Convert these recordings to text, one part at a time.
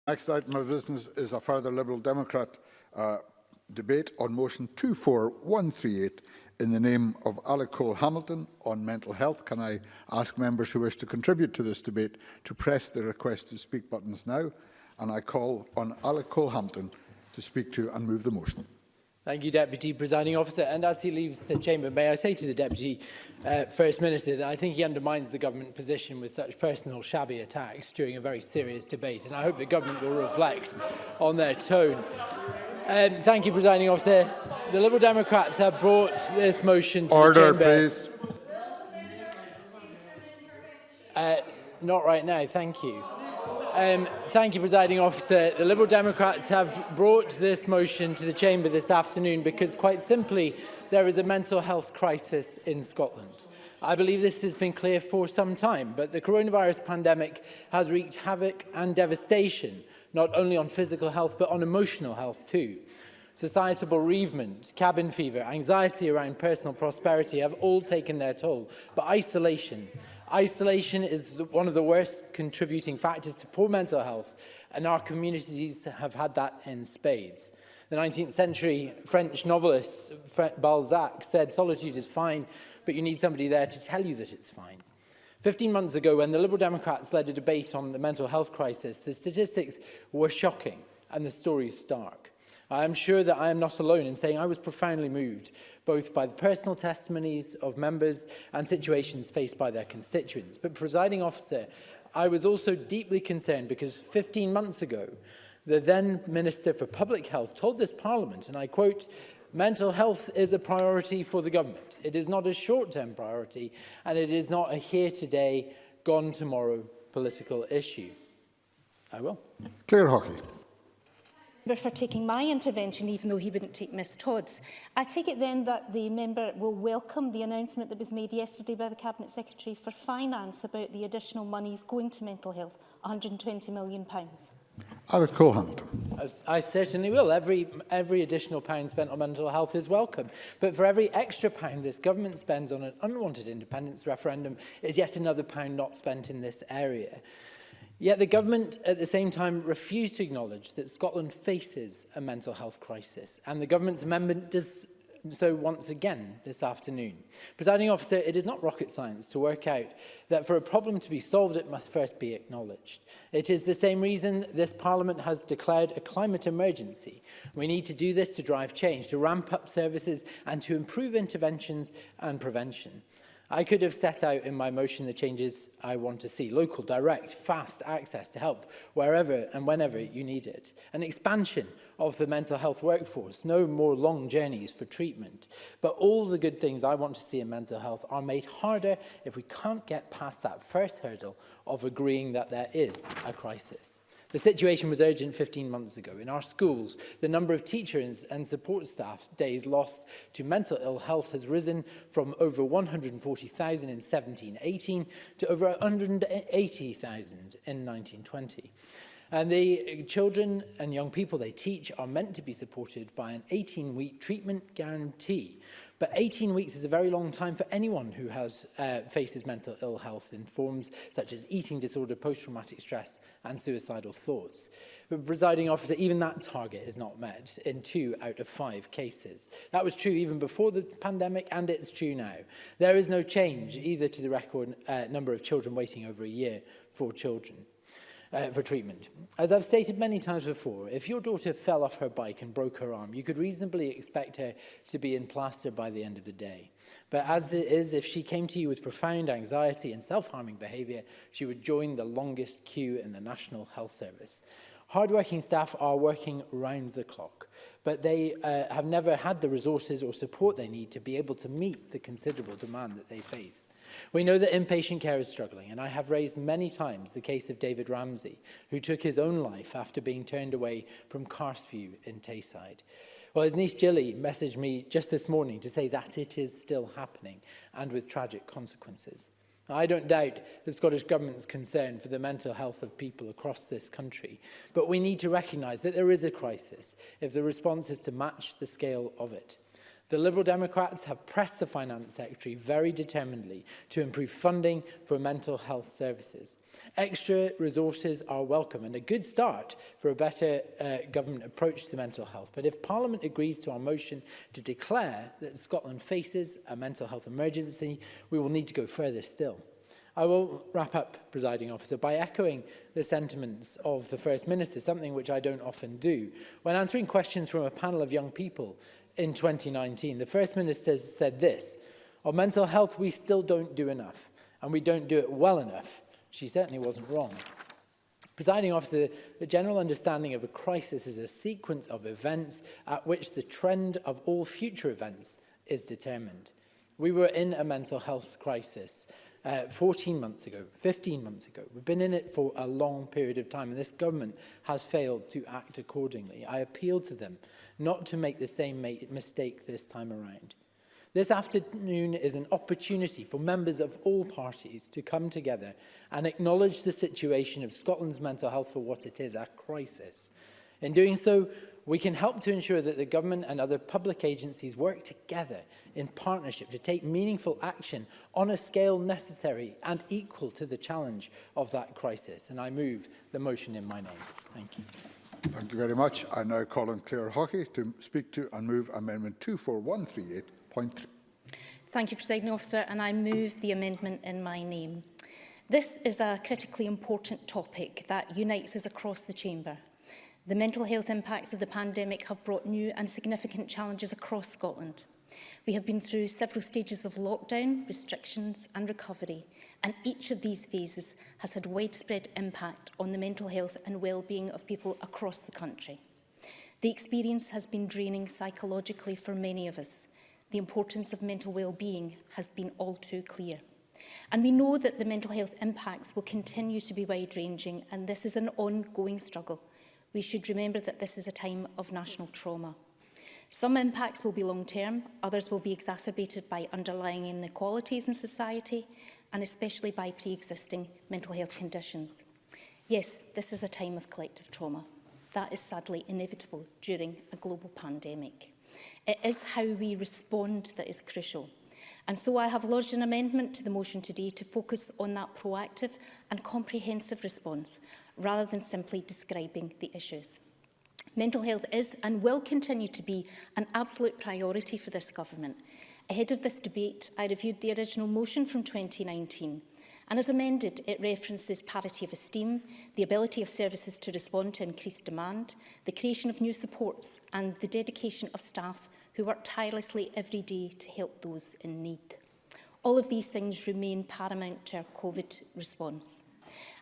Next item of business is a further Liberal Democrat debate on motion 24138 in the name of Alec Cole-Hamilton on mental health. Can I ask members who wish to contribute to this debate to press the request to speak buttons now? And I call on Alec Cole-Hamilton to speak to and move the motion. Thank you, Deputy Presiding Officer. And as he leaves the chamber, may I say to the Deputy First Minister that I think he undermines the government position with such personal shabby attacks during a very serious debate. And I hope the government will reflect on their tone. Thank you, Presiding Officer. The Liberal Democrats have brought this motion to the chamber. Order, please. Not right now, thank you. Thank you, Presiding Officer. The Liberal Democrats have brought this motion to the chamber this afternoon because, quite simply, there is a mental health crisis in Scotland. I believe this has been clear for some time, but the coronavirus pandemic has wreaked havoc and devastation, not only on physical health, but on emotional health too. Societal bereavement, cabin fever, anxiety around personal prosperity have all taken their toll, but isolation is one of the worst contributing factors to poor mental health, and our communities have had that in spades. The 19th century French novelist Balzac said, "Solitude is fine, but you need somebody there to tell you that it's fine." 15 months ago, when the Liberal Democrats led a debate on the mental health crisis, the statistics were shocking and the stories stark. I am sure that I am not alone in saying I was profoundly moved, both by the personal testimonies of members and situations faced by their constituents. But, Presiding Officer, I was also deeply concerned because 15 months ago, the then Minister for Public Health told this Parliament, and I quote, "Mental health is a priority for the government. It is not a short-term priority, and it is not a here today, gone tomorrow political issue." I will. Claire Hockey. For taking my intervention, even though he wouldn't take Miss Todd's. I take it then that the member will welcome the announcement that was made yesterday by the Cabinet Secretary for Finance about the additional monies going to mental health, £120 million. Alec Cole-Hamilton. I certainly will. Every additional pound spent on mental health is welcome. But for every extra pound this government spends on an unwanted independence referendum is yet another pound not spent in this area. Yet the government, at the same time, refused to acknowledge that Scotland faces a mental health crisis, and the government's amendment does so once again this afternoon. Presiding Officer, it is not rocket science to work out that for a problem to be solved, it must first be acknowledged. It is the same reason this Parliament has declared a climate emergency. We need to do this to drive change, to ramp up services, and to improve interventions and prevention. I could have set out in my motion the changes I want to see: local, direct, fast access to help wherever and whenever you need it, an expansion of the mental health workforce, no more long journeys for treatment. But all the good things I want to see in mental health are made harder if we can't get past that first hurdle of agreeing that there is a crisis. The situation was urgent 15 months ago. In our schools, the number of teachers and support staff days lost to mental ill health has risen from over 140,000 in 1718 to over 180,000 in 1920. And the children and young people they teach are meant to be supported by an 18-week treatment guarantee. But 18 weeks is a very long time for anyone who has faces mental ill health in forms such as eating disorder, post-traumatic stress and suicidal thoughts. But, Presiding Officer, even that target is not met in 2 out of 5 cases. That was true even before the pandemic, and it's true now. There is no change either to the record number of children waiting over a year for treatment. As I've stated many times before, if your daughter fell off her bike and broke her arm, you could reasonably expect her to be in plaster by the end of the day. But as it is, if she came to you with profound anxiety and self-harming behaviour, she would join the longest queue in the National Health Service. Hard-working staff are working round the clock, but they have never had the resources or support they need to be able to meet the considerable demand that they face. We know that inpatient care is struggling, and I have raised many times the case of David Ramsey, who took his own life after being turned away from Carsview in Tayside. Well, his niece Gilly messaged me just this morning to say that it is still happening, and with tragic consequences. I don't doubt the Scottish Government's concern for the mental health of people across this country, but we need to recognise that there is a crisis if the response is to match the scale of it. The Liberal Democrats have pressed the Finance Secretary very determinedly to improve funding for mental health services. Extra resources are welcome and a good start for a better government approach to mental health. But if Parliament agrees to our motion to declare that Scotland faces a mental health emergency, we will need to go further still. I will wrap up, Presiding Officer, by echoing the sentiments of the First Minister, something which I don't often do. When answering questions from a panel of young people in 2019, the First Minister said this: on mental health, we still don't do enough, and we don't do it well enough. She certainly wasn't wrong. Presiding Officer, the general understanding of a crisis is a sequence of events at which the trend of all future events is determined. We were in a mental health crisis 14 months ago, 15 months ago. We've been in it for a long period of time, and this government has failed to act accordingly. I appeal to them not to make the same mistake this time around. This afternoon is an opportunity for members of all parties to come together and acknowledge the situation of Scotland's mental health for what it is, a crisis. In doing so, we can help to ensure that the government and other public agencies work together in partnership to take meaningful action on a scale necessary and equal to the challenge of that crisis. And I move the motion in my name. Thank you. Thank you very much. I now call on Claire Hockey to speak to and move Amendment 24138.3. Thank you, Presiding Officer, and I move the amendment in my name. This is a critically important topic that unites us across the Chamber. The mental health impacts of the pandemic have brought new and significant challenges across Scotland. We have been through several stages of lockdown, restrictions and recovery, and each of these phases has had widespread impact on the mental health and well-being of people across the country. The experience has been draining psychologically for many of us. The importance of mental well-being has been all too clear. And we know that the mental health impacts will continue to be wide-ranging, and this is an ongoing struggle. We should remember that this is a time of national trauma. Some impacts will be long-term, others will be exacerbated by underlying inequalities in society, and especially by pre-existing mental health conditions. Yes, this is a time of collective trauma. That is sadly inevitable during a global pandemic. It is how we respond that is crucial. And so I have lodged an amendment to the motion today to focus on that proactive and comprehensive response, rather than simply describing the issues. Mental health is and will continue to be an absolute priority for this government. Ahead of this debate, I reviewed the original motion from 2019, and as amended, it references parity of esteem, the ability of services to respond to increased demand, the creation of new supports, and the dedication of staff who work tirelessly every day to help those in need. All of these things remain paramount to our COVID response.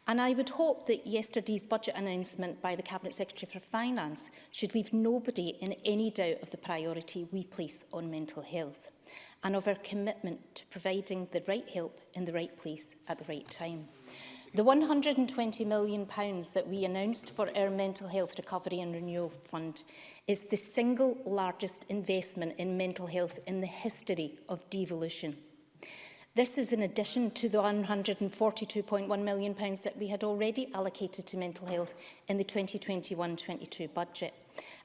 And I would hope that yesterday's budget announcement by the Cabinet Secretary for Finance should leave nobody in any doubt of the priority we place on mental health and of our commitment to providing the right help in the right place at the right time. The £120 million that we announced for our Mental Health Recovery and Renewal Fund is the single largest investment in mental health in the history of devolution. This is in addition to the £142.1 million that we had already allocated to mental health in the 2021-22 budget.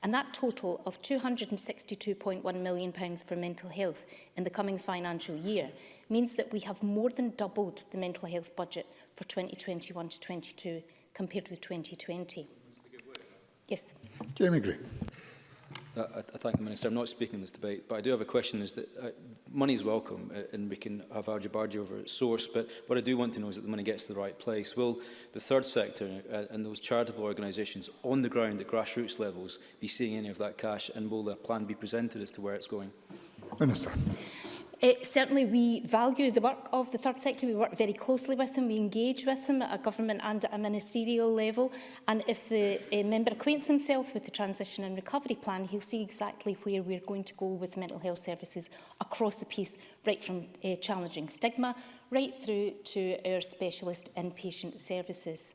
And that total of £262.1 million for mental health in the coming financial year means that we have more than doubled the mental health budget for 2021-22 compared with 2020. Yes. Jamie Gray. I thank the Minister. I'm not speaking in this debate, but I do have a question. Is that money is welcome and we can have argy-bargy over its source, but what I do want to know is that the money gets to the right place. Will the third sector and those charitable organisations on the ground at grassroots levels be seeing any of that cash, and will a plan be presented as to where it's going? Minister. Certainly we value the work of the third sector. We work very closely with them. We engage with them at a government and at a ministerial level. And if the member acquaints himself with the transition and recovery plan, he'll see exactly where we're going to go with mental health services across the piece, right from challenging stigma, right through to our specialist inpatient services.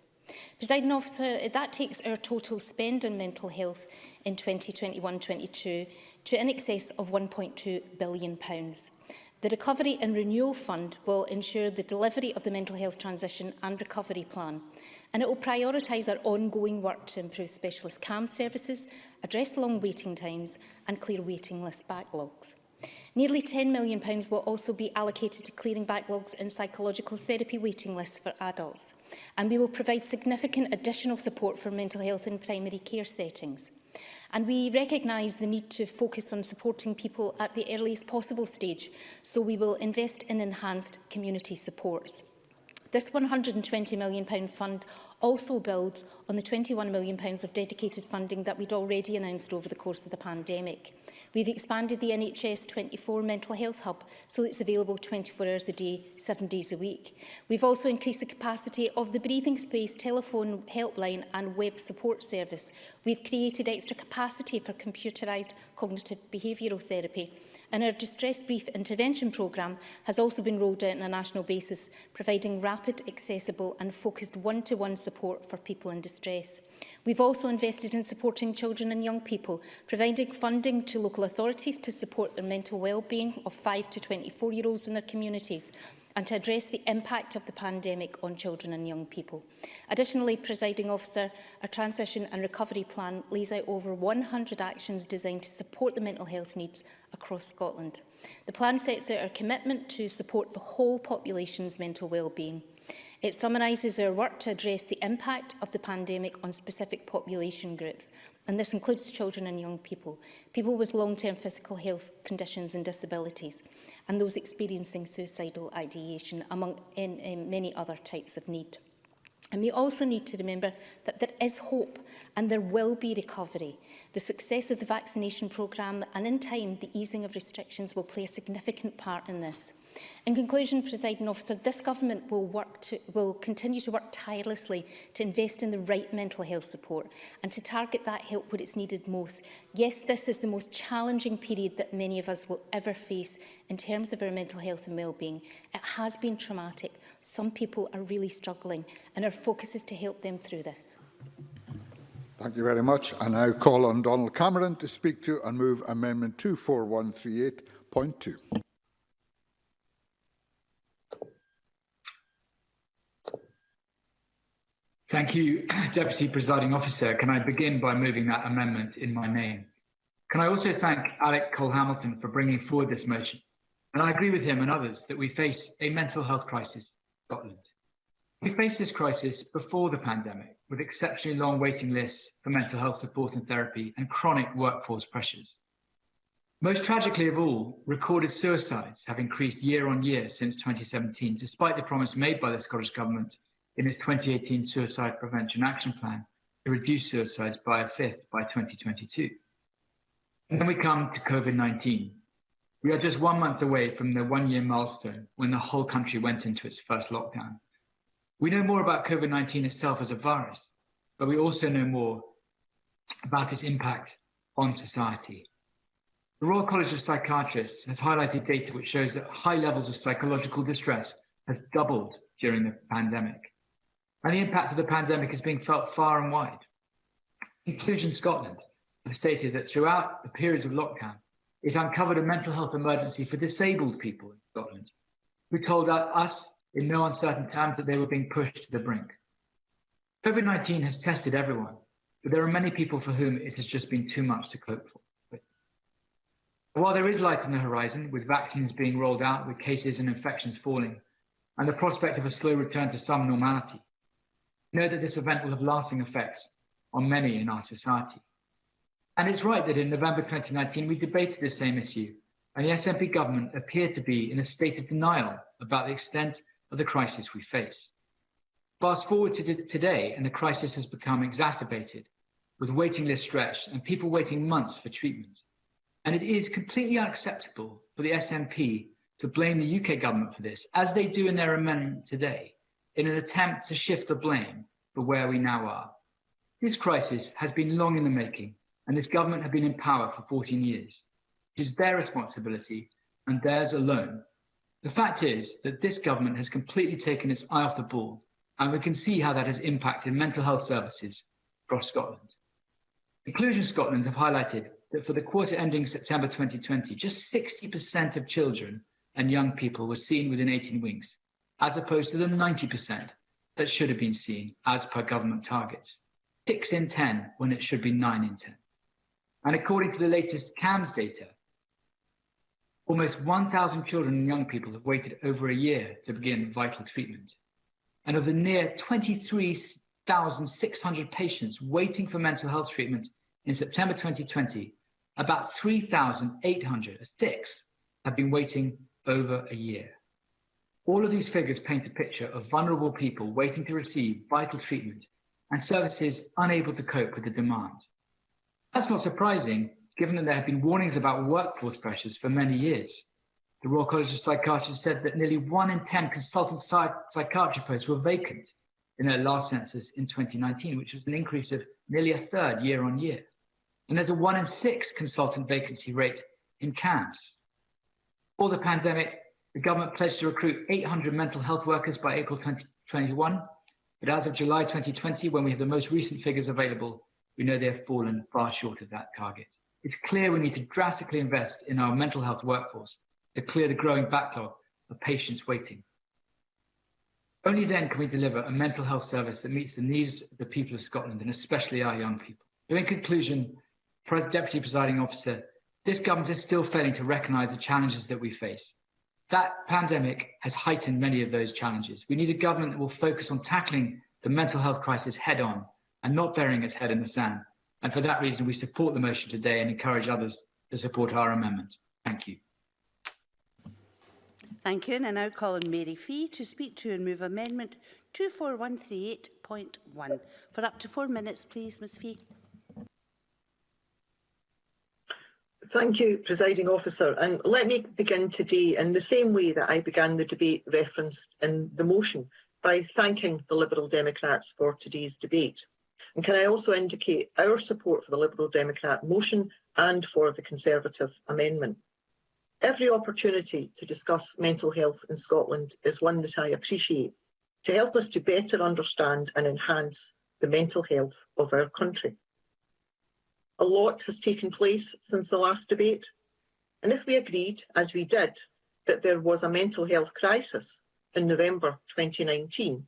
Presiding Officer, that takes our total spend on mental health in 2021-22 to in excess of £1.2 billion. The Recovery and Renewal Fund will ensure the delivery of the mental health transition and recovery plan, and it will prioritise our ongoing work to improve specialist CAM services, address long waiting times and clear waiting list backlogs. Nearly £10 million will also be allocated to clearing backlogs in psychological therapy waiting lists for adults. And we will provide significant additional support for mental health in primary care settings. And we recognise the need to focus on supporting people at the earliest possible stage, so we will invest in enhanced community supports. This £120 million fund also builds on the £21 million of dedicated funding that we'd already announced over the course of the pandemic. We've expanded the NHS 24 mental health hub so it's available 24 hours a day, 7 days a week. We've also increased the capacity of the Breathing Space telephone helpline and web support service. We've created extra capacity for computerised cognitive behavioural therapy. And our Distress Brief Intervention programme has also been rolled out on a national basis, providing rapid, accessible and focused one-to-one support for people in distress. We've also invested in supporting children and young people, providing funding to local authorities to support their mental well-being of 5 to 24-year-olds in their communities, and to address the impact of the pandemic on children and young people. Additionally, Presiding Officer, our Transition and Recovery Plan lays out over 100 actions designed to support the mental health needs across Scotland. The plan sets out our commitment to support the whole population's mental well-being. It summarises our work to address the impact of the pandemic on specific population groups, and this includes children and young people, people with long-term physical health conditions and disabilities, and those experiencing suicidal ideation, among many other types of need. And we also need to remember that there is hope and there will be recovery. The success of the vaccination programme and, in time, the easing of restrictions will play a significant part in this. In conclusion, Presiding Officer, this government will continue to work tirelessly to invest in the right mental health support and to target that help where it's needed most. Yes, this is the most challenging period that many of us will ever face in terms of our mental health and well-being. It has been traumatic. Some people are really struggling, and our focus is to help them through this. Thank you very much. I now call on Donald Cameron to speak to and move Amendment 24138.2. Thank you, Deputy Presiding Officer. Can I begin by moving that amendment in my name? Can I also thank Alec Cole-Hamilton for bringing forward this motion? And I agree with him and others that we face a mental health crisis in Scotland. We faced this crisis before the pandemic, with exceptionally long waiting lists for mental health support and therapy and chronic workforce pressures. Most tragically of all, recorded suicides have increased year on year since 2017, despite the promise made by the Scottish Government in its 2018 Suicide Prevention Action Plan to reduce suicides by a fifth by 2022. And then we come to COVID-19. We are just 1 month away from the one-year milestone when the whole country went into its first lockdown. We know more about COVID-19 itself as a virus, but we also know more about its impact on society. The Royal College of Psychiatrists has highlighted data which shows that high levels of psychological distress has doubled during the pandemic. And the impact of the pandemic is being felt far and wide. Inclusion Scotland have stated that throughout the periods of lockdown, it uncovered a mental health emergency for disabled people in Scotland, who told us in no uncertain terms that they were being pushed to the brink. COVID-19 has tested everyone, but there are many people for whom it has just been too much to cope with. While there is light on the horizon, with vaccines being rolled out, with cases and infections falling, and the prospect of a slow return to some normality, we know that this event will have lasting effects on many in our society. And it's right that in November 2019, we debated the same issue, and the SNP government appeared to be in a state of denial about the extent of the crisis we face. Fast forward to today, and the crisis has become exacerbated, with waiting lists stretched and people waiting months for treatment. And it is completely unacceptable for the SNP to blame the UK government for this, as they do in their amendment today, in an attempt to shift the blame for where we now are. This crisis has been long in the making, and this government have been in power for 14 years. It is their responsibility and theirs alone. The fact is that this government has completely taken its eye off the ball, and we can see how that has impacted mental health services across Scotland. Inclusion Scotland have highlighted that for the quarter ending September 2020, just 60% of children and young people were seen within 18 weeks, as opposed to the 90% that should have been seen as per government targets. 6 in 10 when it should be 9 in 10. And according to the latest CAMS data, Almost 1,000 children and young people have waited over a year to begin vital treatment. And of the near 23,600 patients waiting for mental health treatment in September 2020, about 3,800, have been waiting over a year. All of these figures paint a picture of vulnerable people waiting to receive vital treatment and services unable to cope with the demand. That's not surprising, given that there have been warnings about workforce pressures for many years. The Royal College of Psychiatrists said that nearly 1 in 10 consultant psychiatry posts were vacant in their last census in 2019, which was an increase of nearly a third year on year. And there's a 1 in 6 consultant vacancy rate in CAMHS. Before the pandemic, the government pledged to recruit 800 mental health workers by April 2021. But as of July 2020, when we have the most recent figures available, we know they have fallen far short of that target. It's clear we need to drastically invest in our mental health workforce to clear the growing backlog of patients waiting. Only then can we deliver a mental health service that meets the needs of the people of Scotland, and especially our young people. So in conclusion, Deputy Presiding Officer, this government is still failing to recognise the challenges that we face. That pandemic has heightened many of those challenges. We need a government that will focus on tackling the mental health crisis head on and not burying its head in the sand. And for that reason, we support the motion today and encourage others to support our amendment. Thank you. Thank you. And I now call on Mary Fee to speak to and move amendment 24138.1. For up to 4 minutes, please, Ms Fee. Thank you, Presiding Officer. And let me begin today in the same way that I began the debate referenced in the motion, by thanking the Liberal Democrats for today's debate. And can I also indicate our support for the Liberal Democrat motion and for the Conservative amendment. Every opportunity to discuss mental health in Scotland is one that I appreciate, to help us to better understand and enhance the mental health of our country. A lot has taken place since the last debate, and if we agreed, as we did, that there was a mental health crisis in November 2019,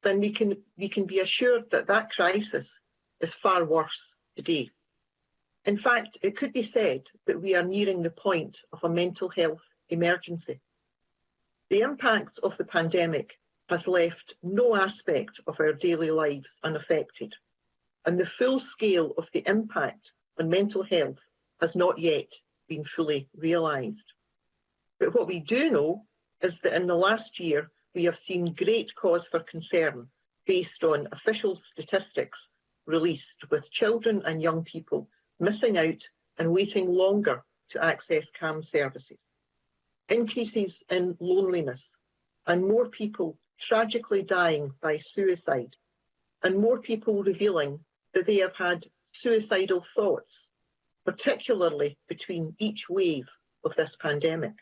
then we can be assured that that crisis is far worse today. In fact, it could be said that we are nearing the point of a mental health emergency. The impact of the pandemic has left no aspect of our daily lives unaffected, and the full scale of the impact on mental health has not yet been fully realised. But what we do know is that in the last year, we have seen great cause for concern based on official statistics released, with children and young people missing out and waiting longer to access CAMHS services. Increases in loneliness, and more people tragically dying by suicide, and more people revealing that they have had suicidal thoughts, particularly between each wave of this pandemic.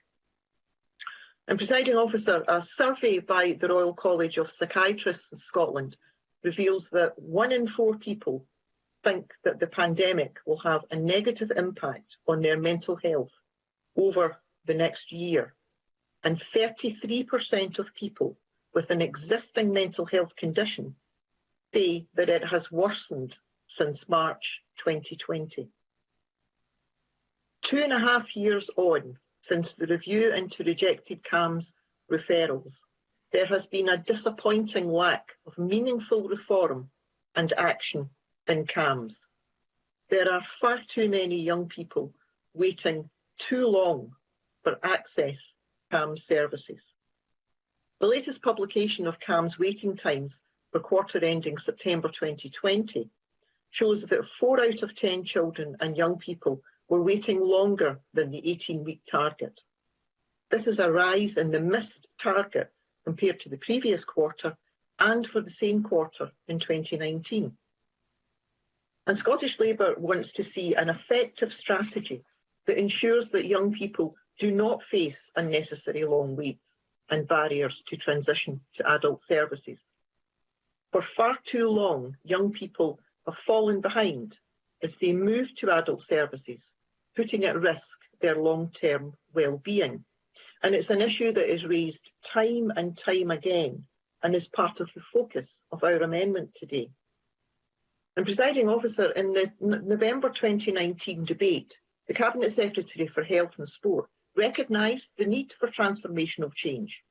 And Presiding Officer, a survey by the Royal College of Psychiatrists in Scotland reveals that 1 in 4 people think that the pandemic will have a negative impact on their mental health over the next year. And 33% of people with an existing mental health condition say that it has worsened since March 2020. 2.5 years on since the review into rejected CAMHS referrals, there has been a disappointing lack of meaningful reform and action in CAMHS. There are far too many young people waiting too long for access to CAMHS services. The latest publication of CAMHS waiting times for quarter ending September 2020 shows that 4 out of 10 children and young people were waiting longer than the 18-week target. This is a rise in the missed target compared to the previous quarter and for the same quarter in 2019. And Scottish Labour wants to see an effective strategy that ensures that young people do not face unnecessary long waits and barriers to transition to adult services. For far too long, young people have fallen behind as they move to adult services, putting at risk their long-term well-being. And it's an issue that is raised time and time again and is part of the focus of our amendment today. And Presiding Officer, in the November 2019 debate, the Cabinet Secretary for Health and Sport recognise the need for transformational change.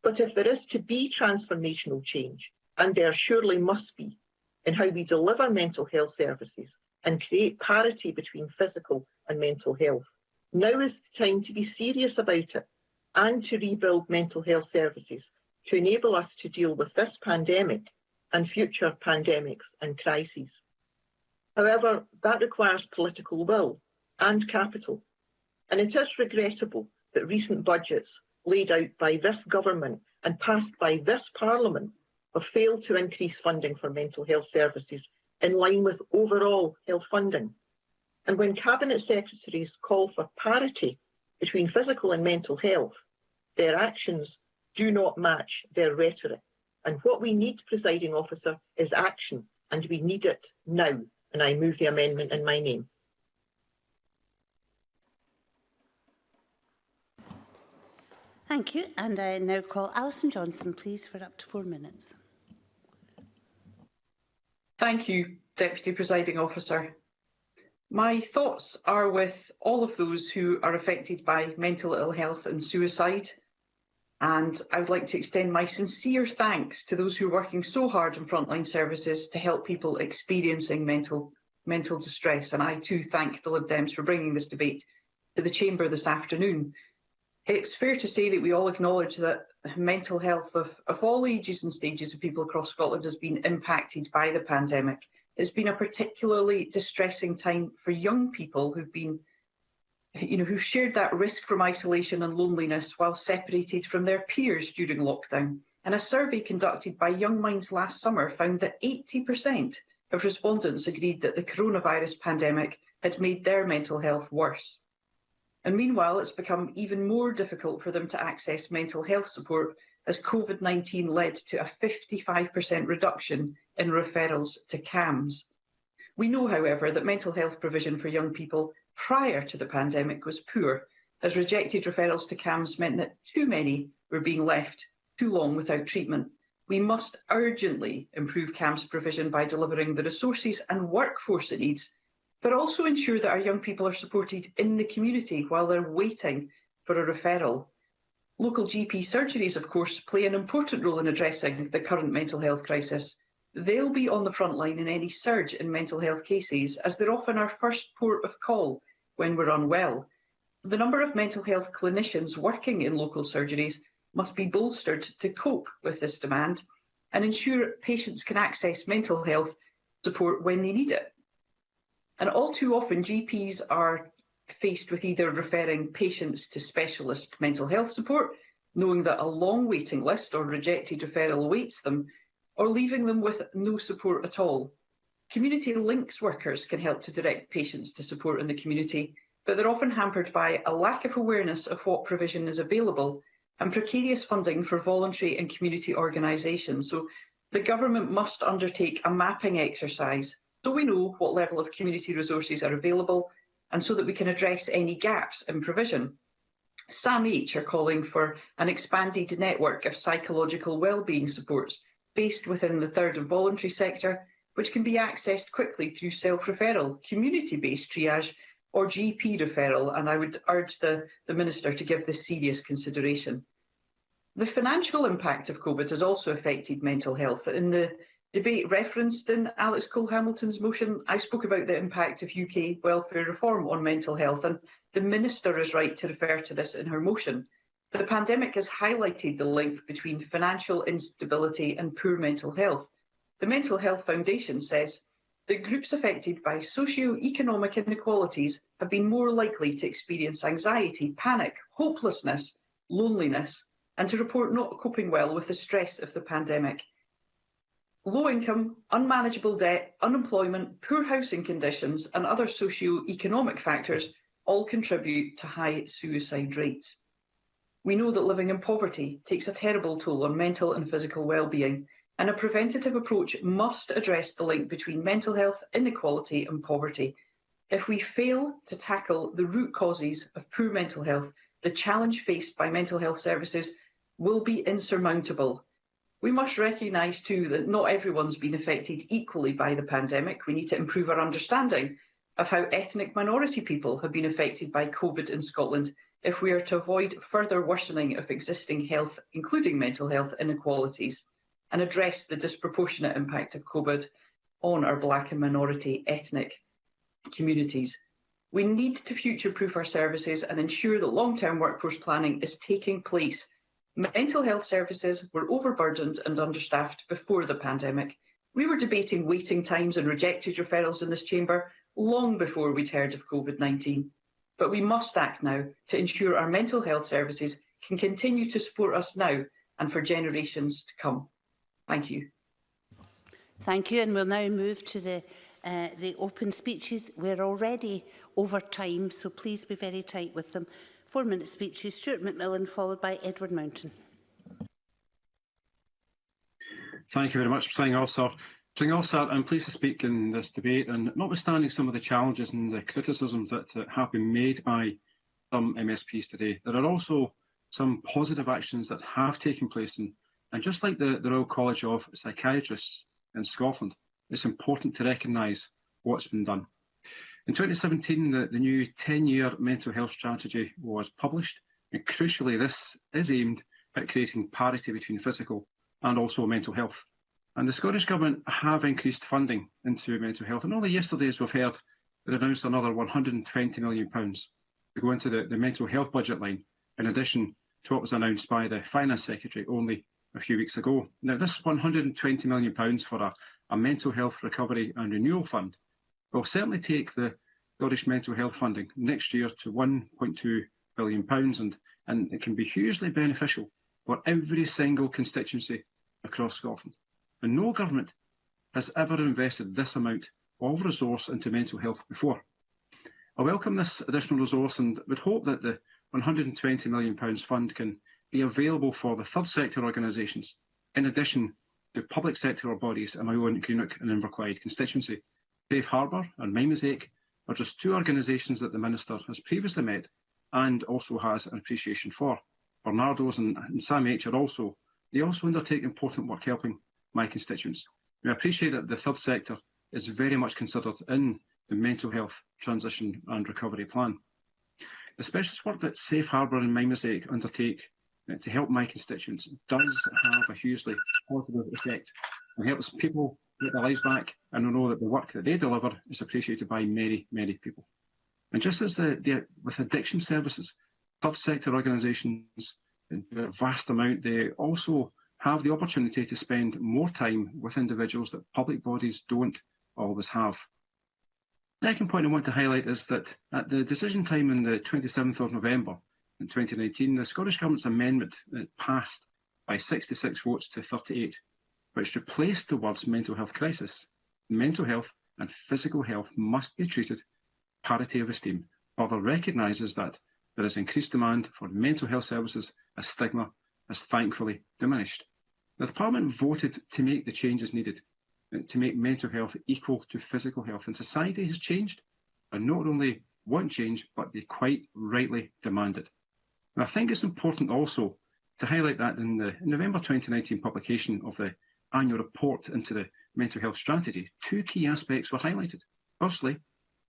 But if there is to be transformational change, and there surely must be, in how we deliver mental health services and create parity between physical and mental health, now is the time to be serious about it and to rebuild mental health services to enable us to deal with this pandemic and future pandemics and crises. However, that requires political will and capital, and it is regrettable that recent budgets laid out by this government and passed by this Parliament have failed to increase funding for mental health services in line with overall health funding. And when Cabinet Secretaries call for parity between physical and mental health, their actions do not match their rhetoric. And what we need, Presiding Officer, is action, and we need it now. And I move the amendment in my name. Thank you. And I now call Alison Johnson, please, for up to 4 minutes. Thank you, Deputy Presiding Officer. My thoughts are with all of those who are affected by mental ill health and suicide. And I would like to extend my sincere thanks to those who are working so hard in frontline services to help people experiencing mental distress. And I too thank the Lib Dems for bringing this debate to the Chamber this afternoon. It's fair to say that we all acknowledge that mental health of all ages and stages of people across Scotland has been impacted by the pandemic. It's been a particularly distressing time for young people who've been, who've shared that risk from isolation and loneliness while separated from their peers during lockdown. And a survey conducted by Young Minds last summer found that 80% of respondents agreed that the coronavirus pandemic had made their mental health worse. And meanwhile, it's become even more difficult for them to access mental health support as COVID-19 led to a 55% reduction in referrals to CAMHS. We know, however, that mental health provision for young people prior to the pandemic was poor, as rejected referrals to CAMHS meant that too many were being left too long without treatment. We must urgently improve CAMHS provision by delivering the resources and workforce it needs, but also ensure that our young people are supported in the community while they're waiting for a referral. Local GP surgeries, of course, play an important role in addressing the current mental health crisis. They'll be on the front line in any surge in mental health cases, as they're often our first port of call when we're unwell. The number of mental health clinicians working in local surgeries must be bolstered to cope with this demand and ensure patients can access mental health support when they need it. And all too often, GPs are faced with either referring patients to specialist mental health support, knowing that a long waiting list or rejected referral awaits them, or leaving them with no support at all. Community links workers can help to direct patients to support in the community, but they're often hampered by a lack of awareness of what provision is available and precarious funding for voluntary and community organisations. So the government must undertake a mapping exercise so we know what level of community resources are available and so that we can address any gaps in provision. SAMH are calling for an expanded network of psychological wellbeing supports based within the third and voluntary sector, which can be accessed quickly through self-referral, community-based triage or GP referral, and I would urge the Minister to give this serious consideration. The financial impact of COVID has also affected mental health. In the debate referenced in Alex Cole-Hamilton's motion, I spoke about the impact of UK welfare reform on mental health, and the Minister is right to refer to this in her motion. The pandemic has highlighted the link between financial instability and poor mental health. The Mental Health Foundation says that groups affected by socio-economic inequalities have been more likely to experience anxiety, panic, hopelessness, loneliness, and to report not coping well with the stress of the pandemic. Low income, unmanageable debt, unemployment, poor housing conditions, and other socio-economic factors all contribute to high suicide rates. We know that living in poverty takes a terrible toll on mental and physical well-being, and a preventative approach must address the link between mental health, inequality and poverty. If we fail to tackle the root causes of poor mental health, the challenge faced by mental health services will be insurmountable. We must recognise too that not everyone's been affected equally by the pandemic. We need to improve our understanding of how ethnic minority people have been affected by COVID in Scotland if we are to avoid further worsening of existing health, including mental health inequalities, and address the disproportionate impact of COVID on our Black and minority ethnic communities. We need to future-proof our services and ensure that long-term workforce planning is taking place. Mental health services were overburdened and understaffed before the pandemic. We were debating waiting times and rejected referrals in this chamber long before we'd heard of COVID-19. But we must act now to ensure our mental health services can continue to support us now and for generations to come. Thank you. Thank you, and we'll now move to the open speeches. We're already over time, so please be very tight with them. 4-minute speeches. Stuart McMillan, followed by Edward Mountain. Thank you very much, Presiding Officer. Presiding Officer, I'm pleased to speak in this debate, and notwithstanding some of the challenges and the criticisms that have been made by some MSPs today, there are also some positive actions that have taken place. And just like the Royal College of Psychiatrists in Scotland, it's important to recognise what's been done. In 2017, the new 10-year mental health strategy was published, and crucially, this is aimed at creating parity between physical and also mental health. And the Scottish Government have increased funding into mental health. And only yesterday, as we've heard, they announced another £120 million to go into the mental health budget line, in addition to what was announced by the Finance Secretary only a few weeks ago. Now, this £120 million for a mental health recovery and renewal fund will certainly take the Scottish mental health funding next year to £1.2 billion, and it can be hugely beneficial for every single constituency across Scotland. And no government has ever invested this amount of resource into mental health before. I welcome this additional resource and would hope that the £120 million fund can be available for the third sector organisations, in addition to public sector bodies in my own Greenock and Inverclyde constituency. Safe Harbour and Mimosaic are just two organisations that the Minister has previously met and also has an appreciation for. Bernardo's and Sam H they also undertake important work helping my constituents. We appreciate that the third sector is very much considered in the mental health transition and recovery plan. The specialist work that Safe Harbour and Mimosaic undertake to help my constituents does have a hugely positive effect and helps people get their lives back, and I know that the work that they deliver is appreciated by many, many people. And just as with addiction services, third sector organisations do a vast amount, they also have the opportunity to spend more time with individuals that public bodies don't always have. The second point I want to highlight is that at the decision time on the 27th of November in 2019, the Scottish Government's amendment passed by 66 votes to 38, which replaced the words mental health crisis. Mental health and physical health must be treated parity of esteem. Further recognises that there is increased demand for mental health services as stigma has thankfully diminished. Now, the Parliament voted to make the changes needed to make mental health equal to physical health, and society has changed, and not only want change, but they quite rightly demand it. And I think it's important also to highlight that in the November 2019 publication of the annual report into the mental health strategy, two key aspects were highlighted. Firstly,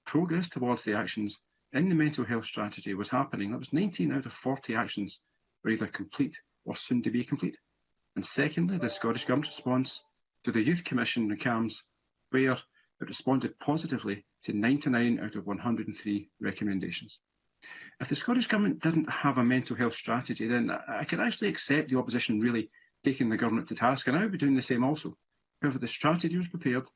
progress towards the actions in the mental health strategy was happening. That was 19 out of 40 actions were either complete or soon to be complete. And secondly, the Scottish Government's response to the Youth Commission and CAMS, where it responded positively to 99 out of 103 recommendations. If the Scottish Government didn't have a mental health strategy, then I could actually accept the opposition really taking the government to task, and I would be doing the same also. However, the strategy was prepared,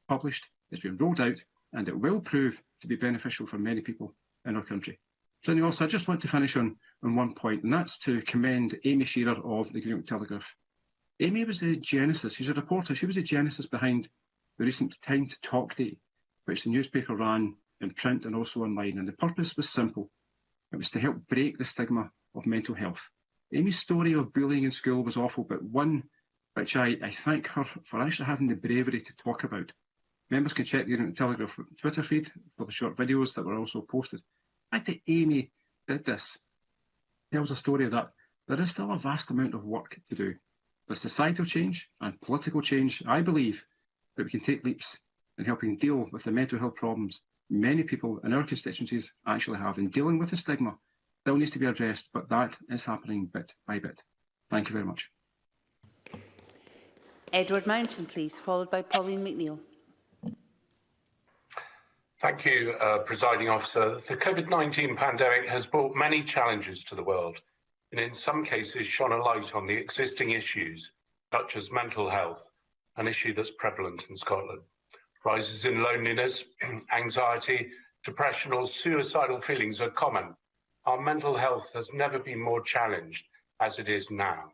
published, it's been rolled out, and it will prove to be beneficial for many people in our country. So also, I just want to finish on one point, and that's to commend Amy Shearer of the Greenock Telegraph. Amy was the genesis, she's a reporter, she was the genesis behind the recent Time to Talk Day, which the newspaper ran in print and also online, and the purpose was simple. It was to help break the stigma of mental health. Amy's story of bullying in school was awful, but one which I thank her for actually having the bravery to talk about. Members can check the Telegraph Twitter feed for the short videos that were also posted. The fact that Amy did this tells a story that there is still a vast amount of work to do. With societal change and political change, I believe that we can take leaps in helping deal with the mental health problems many people in our constituencies actually have, in dealing with the stigma Still needs to be addressed, but that is happening bit by bit. Thank you very much. Edward Mountain, please, followed by Pauline McNeill. Thank you, Presiding Officer. The COVID-19 pandemic has brought many challenges to the world, and in some cases shone a light on the existing issues, such as mental health, an issue that's prevalent in Scotland. Rises in loneliness, anxiety, depression or suicidal feelings are common. Our mental health has never been more challenged as it is now,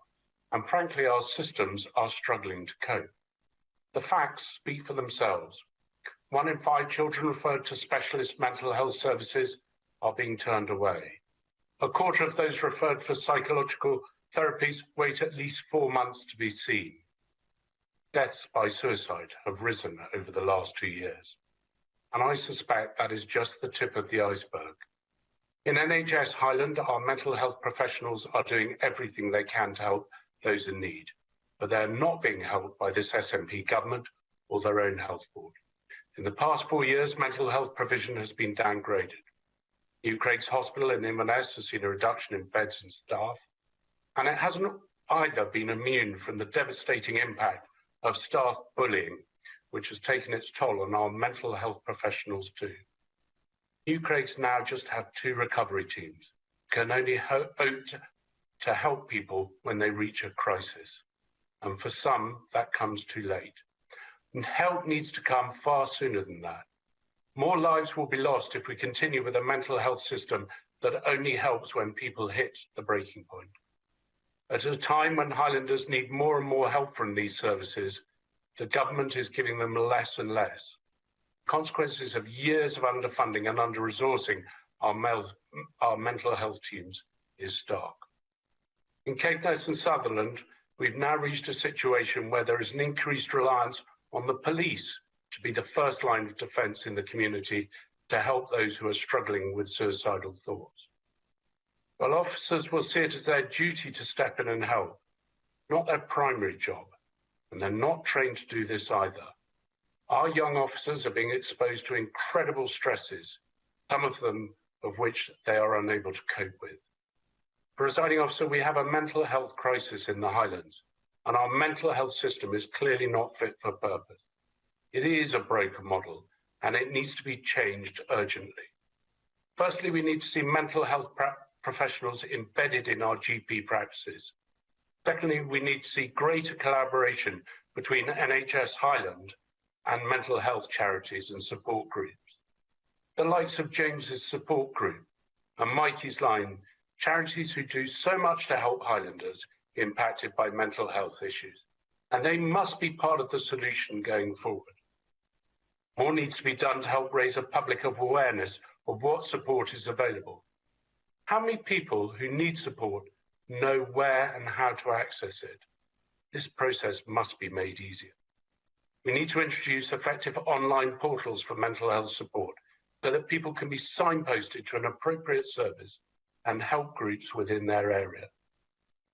and frankly our systems are struggling to cope. The facts speak for themselves. 1 in 5 children referred to specialist mental health services are being turned away. A quarter of those referred for psychological therapies wait at least 4 months to be seen. Deaths by suicide have risen over the last 2 years. And I suspect that is just the tip of the iceberg. In NHS Highland, our mental health professionals are doing everything they can to help those in need, but they're not being helped by this SNP government or their own health board. In the past 4 years, mental health provision has been downgraded. New Craig's Hospital in Inverness has seen a reduction in beds and staff, and it hasn't either been immune from the devastating impact of staff bullying, which has taken its toll on our mental health professionals too. New Craig's now just have 2 recovery teams, can only hope to help people when they reach a crisis. And for some, that comes too late. And help needs to come far sooner than that. More lives will be lost if we continue with a mental health system that only helps when people hit the breaking point. At a time when Highlanders need more and more help from these services, the government is giving them less and less. Consequences of years of underfunding and under-resourcing our mental health teams is stark. In Caithness and Sutherland, we've now reached a situation where there is an increased reliance on the police to be the first line of defence in the community to help those who are struggling with suicidal thoughts. While officers will see it as their duty to step in and help, not their primary job, and they're not trained to do this either. Our young officers are being exposed to incredible stresses, some of them of which they are unable to cope with. Presiding Officer, we have a mental health crisis in the Highlands, and our mental health system is clearly not fit for purpose. It is a broken model, and it needs to be changed urgently. Firstly, we need to see mental health professionals embedded in our GP practices. Secondly, we need to see greater collaboration between NHS Highland and mental health charities and support groups. The likes of James's support group and Mikey's Line, charities who do so much to help Highlanders impacted by mental health issues, and they must be part of the solution going forward. More needs to be done to help raise a public awareness of what support is available. How many people who need support know where and how to access it? This process must be made easier. We need to introduce effective online portals for mental health support so that people can be signposted to an appropriate service and help groups within their area.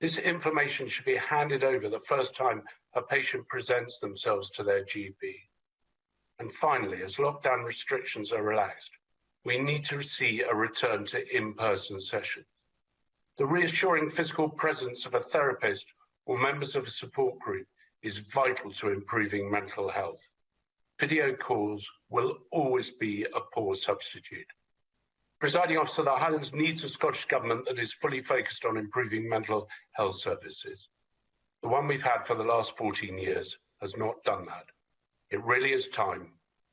This information should be handed over the first time a patient presents themselves to their GP. And finally, as lockdown restrictions are relaxed, we need to see a return to in-person sessions. The reassuring physical presence of a therapist or members of a support group is vital to improving mental health. Video calls will always be a poor substitute. Presiding Officer, the Highlands needs a Scottish Government that is fully focused on improving mental health services. The one we've had for the last 14 years has not done that. It really is time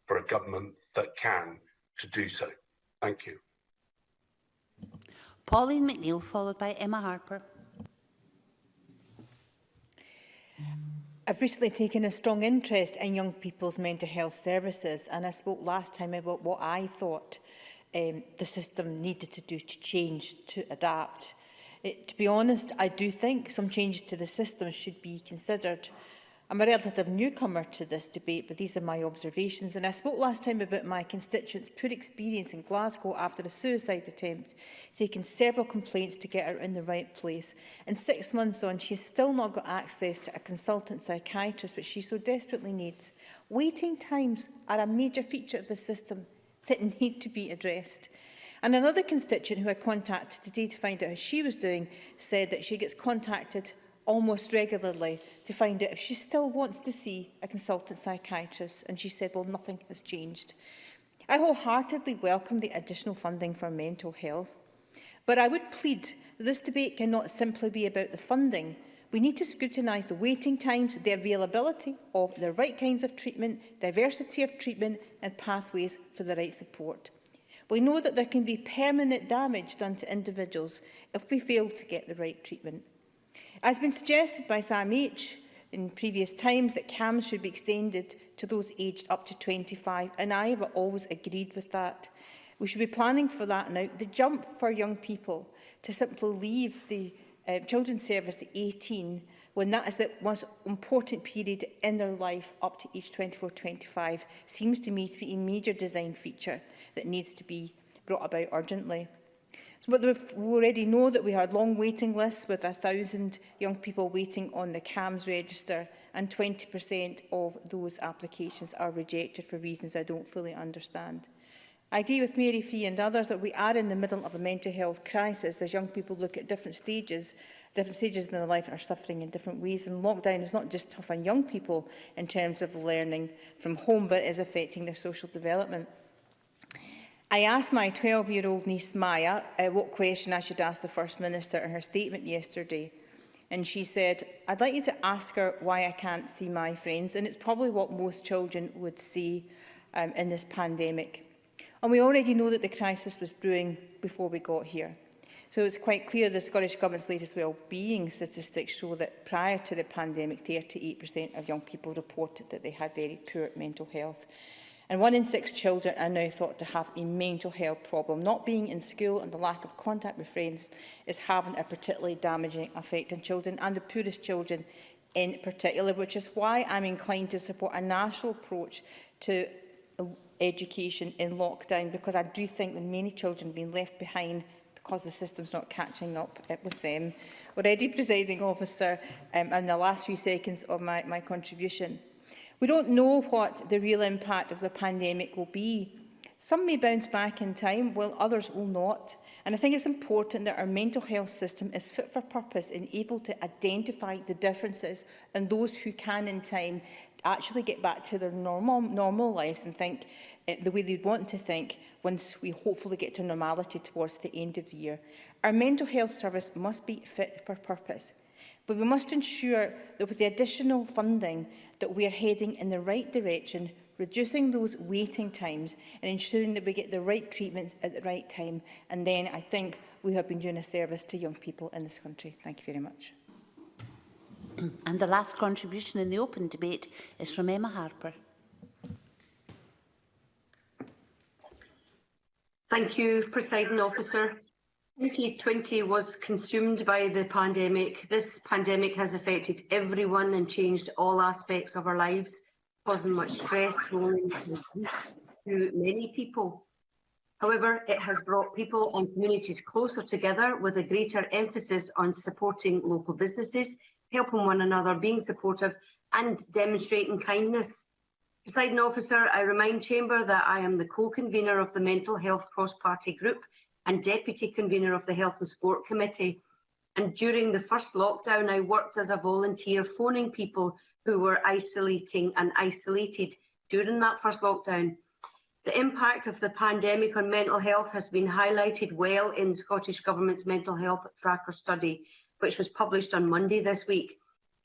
for a government that can to do so. Thank you. Pauline McNeill, followed by Emma Harper. I've recently taken a strong interest in young people's mental health services, and I spoke last time about what I thought the system needed to do to change, to adapt. To be honest, I do think some changes to the system should be considered. I'm a relative newcomer to this debate, but these are my observations. And I spoke last time about my constituent's poor experience in Glasgow after a suicide attempt, taking several complaints to get her in the right place. And 6 months on, she's still not got access to a consultant psychiatrist, which she so desperately needs. Waiting times are a major feature of the system that need to be addressed. And another constituent who I contacted today to find out how she was doing said that she gets contacted almost regularly to find out if she still wants to see a consultant psychiatrist. And she said, well, nothing has changed. I wholeheartedly welcome the additional funding for mental health, but I would plead that this debate cannot simply be about the funding. We need to scrutinise the waiting times, the availability of the right kinds of treatment, diversity of treatment and pathways for the right support. We know that there can be permanent damage done to individuals if we fail to get the right treatment. As has been suggested by Sam H in previous times that CAMS should be extended to those aged up to 25, and I have always agreed with that. We should be planning for that now. The jump for young people to simply leave the children's service at 18, when that is the most important period in their life up to age 24-25, seems to me to be a major design feature that needs to be brought about urgently. So, but we already know that we had long waiting lists with 1,000 young people waiting on the CAMS register, and 20% of those applications are rejected for reasons I don't fully understand. I agree with Mary Fee and others that we are in the middle of a mental health crisis as young people look at different stages in their life and are suffering in different ways. And lockdown is not just tough on young people in terms of learning from home, but is affecting their social development. I asked my 12-year-old niece Maya what question I should ask the First Minister in her statement yesterday. And she said, I'd like you to ask her why I can't see my friends. And it's probably what most children would say in this pandemic. And we already know that the crisis was brewing before we got here. So it's quite clear the Scottish Government's latest wellbeing statistics show that prior to the pandemic, 38% of young people reported that they had very poor mental health. And 1 in 6 children are now thought to have a mental health problem. Not being in school and the lack of contact with friends is having a particularly damaging effect on children, and the poorest children in particular, which is why I'm inclined to support a national approach to education in lockdown, because I do think that many children have been left behind because the system's not catching up with them. Already, Presiding Officer, in the last few seconds of my contribution, we don't know what the real impact of the pandemic will be. Some may bounce back in time, while others will not. And I think it's important that our mental health system is fit for purpose and able to identify the differences, and those who can in time actually get back to their normal lives and think the way they'd want to think once we hopefully get to normality towards the end of the year. Our mental health service must be fit for purpose. But we must ensure that with the additional funding that we are heading in the right direction, reducing those waiting times and ensuring that we get the right treatments at the right time. And then I think we have been doing a service to young people in this country. Thank you very much. And the last contribution in the open debate is from Emma Harper. Thank you, Presiding Officer. 2020 was consumed by the pandemic. This pandemic has affected everyone and changed all aspects of our lives, causing much stress to many people. However, it has brought people and communities closer together with a greater emphasis on supporting local businesses, helping one another, being supportive and demonstrating kindness. Presiding Officer, I remind Chamber that I am the co-convener of the Mental Health Cross-Party Group and Deputy Convener of the Health and Sport Committee. And during the first lockdown, I worked as a volunteer phoning people who were isolating and isolated during that first lockdown. The impact of the pandemic on mental health has been highlighted well in the Scottish Government's Mental Health Tracker study, which was published on Monday this week.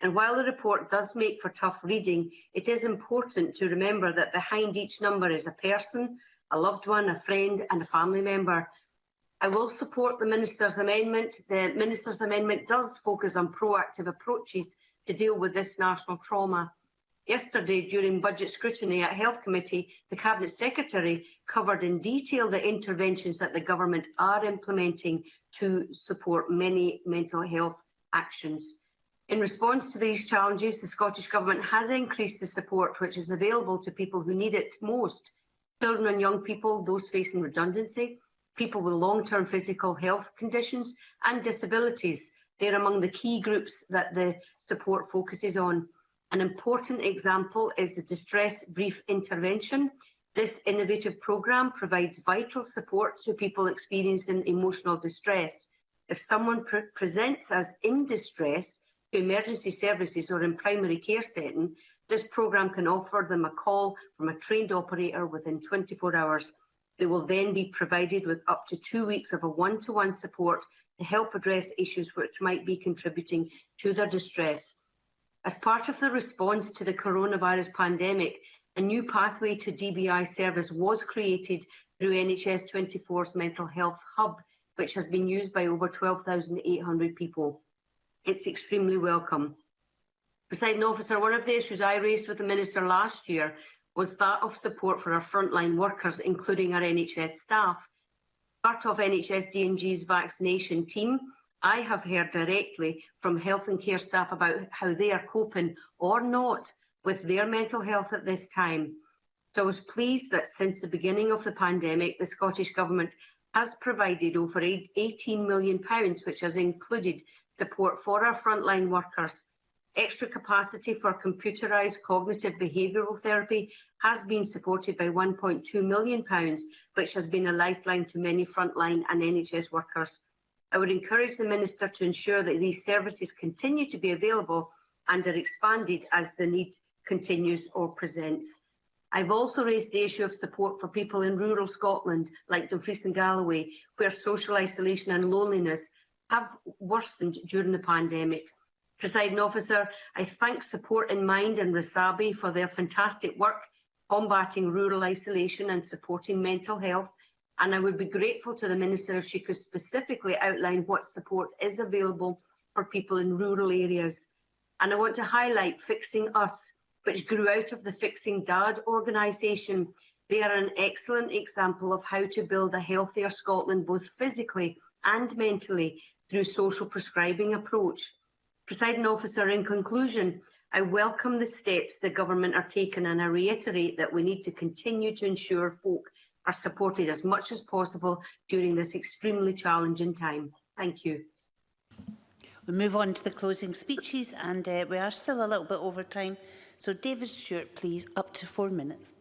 And while the report does make for tough reading, it is important to remember that behind each number is a person, a loved one, a friend and a family member. I will support the Minister's amendment. The Minister's amendment does focus on proactive approaches to deal with this national trauma. Yesterday, during budget scrutiny at Health Committee, the Cabinet Secretary covered in detail the interventions that the Government are implementing to support many mental health actions. In response to these challenges, the Scottish Government has increased the support which is available to people who need it most. Children and young people, those facing redundancy, people with long-term physical health conditions and disabilities. They're among the key groups that the support focuses on. An important example is the distress brief intervention. This innovative programme provides vital support to people experiencing emotional distress. If someone presents as in distress to emergency services or in primary care setting, this programme can offer them a call from a trained operator within 24 hours. They will then be provided with up to 2 weeks of a one-to-one support to help address issues which might be contributing to their distress. As part of the response to the coronavirus pandemic, a new pathway to DBI service was created through NHS 24's Mental Health Hub, which has been used by over 12,800 people. It's extremely welcome. Presiding Officer, one of the issues I raised with the Minister last year was that of support for our frontline workers, including our NHS staff. Part of NHS D&G's vaccination team, I have heard directly from health and care staff about how they are coping or not with their mental health at this time. So I was pleased that since the beginning of the pandemic, the Scottish Government has provided over £18 million, which has included support for our frontline workers. Extra capacity for computerised cognitive behavioural therapy has been supported by £1.2 million, which has been a lifeline to many frontline and NHS workers. I would encourage the Minister to ensure that these services continue to be available and are expanded as the need continues or presents. I've also raised the issue of support for people in rural Scotland, like Dumfries and Galloway, where social isolation and loneliness have worsened during the pandemic. Presiding Officer, I thank Support in Mind and Rasabi for their fantastic work combating rural isolation and supporting mental health, and I would be grateful to the Minister if she could specifically outline what support is available for people in rural areas. And I want to highlight Fixing Us, which grew out of the Fixing Dad organisation. They are an excellent example of how to build a healthier Scotland, both physically and mentally, through social prescribing approach. Presiding Officer, in conclusion, I welcome the steps the Government are taking, and I reiterate that we need to continue to ensure folk are supported as much as possible during this extremely challenging time. Thank you. We move on to the closing speeches, and we are still a little bit over time. So David Stewart, please, up to 4 minutes.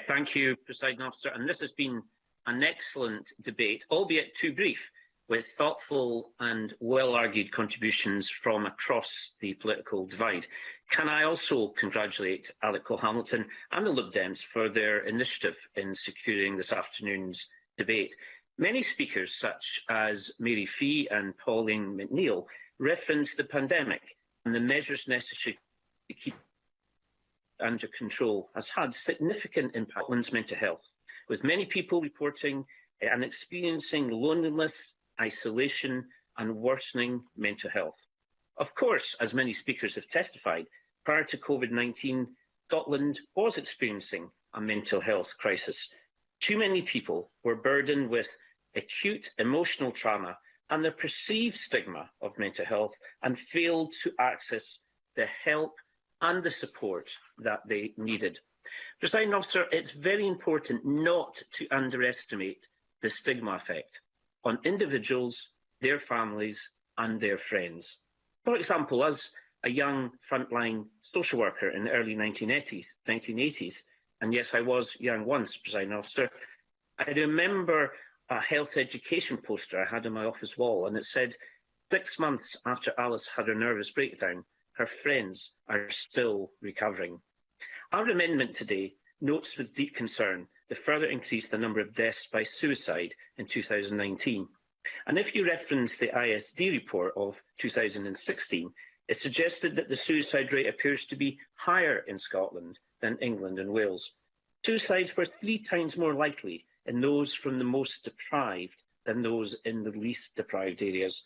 Thank you, Presiding Officer. And this has been an excellent debate, albeit too brief, with thoughtful and well-argued contributions from across the political divide. Can I also congratulate Alec Cole-Hamilton and the Lib Dems for their initiative in securing this afternoon's debate. Many speakers, such as Mary Fee and Pauline McNeill, referenced the pandemic and the measures necessary to keep under control has had significant impact on one's mental health, with many people reporting and experiencing loneliness, isolation and worsening mental health. Of course, as many speakers have testified, prior to COVID-19, Scotland was experiencing a mental health crisis. Too many people were burdened with acute emotional trauma and the perceived stigma of mental health and failed to access the help and the support that they needed. Presiding Officer, it's very important not to underestimate the stigma effect on individuals, their families and their friends. For example, as a young frontline social worker in the early 1980s, and yes, I was young once, Presiding Officer, I remember a health education poster I had on my office wall, and it said, 6 months after Alice had her nervous breakdown, her friends are still recovering. Our amendment today notes with deep concern the further increase the number of deaths by suicide in 2019. And if you reference the ISD report of 2016, it suggested that the suicide rate appears to be higher in Scotland than England and Wales. Suicides were 3 times more likely in those from the most deprived than those in the least deprived areas.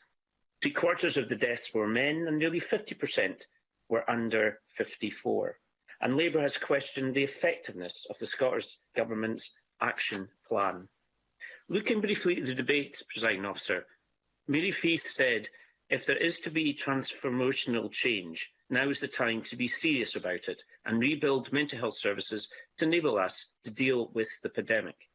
3/4 of the deaths were men and nearly 50% were under 54. And Labour has questioned the effectiveness of the Scottish Government's action plan. Looking briefly at the debate, Presiding Officer, Mary Fee said, if there is to be transformational change, now is the time to be serious about it and rebuild mental health services to enable us to deal with the pandemic.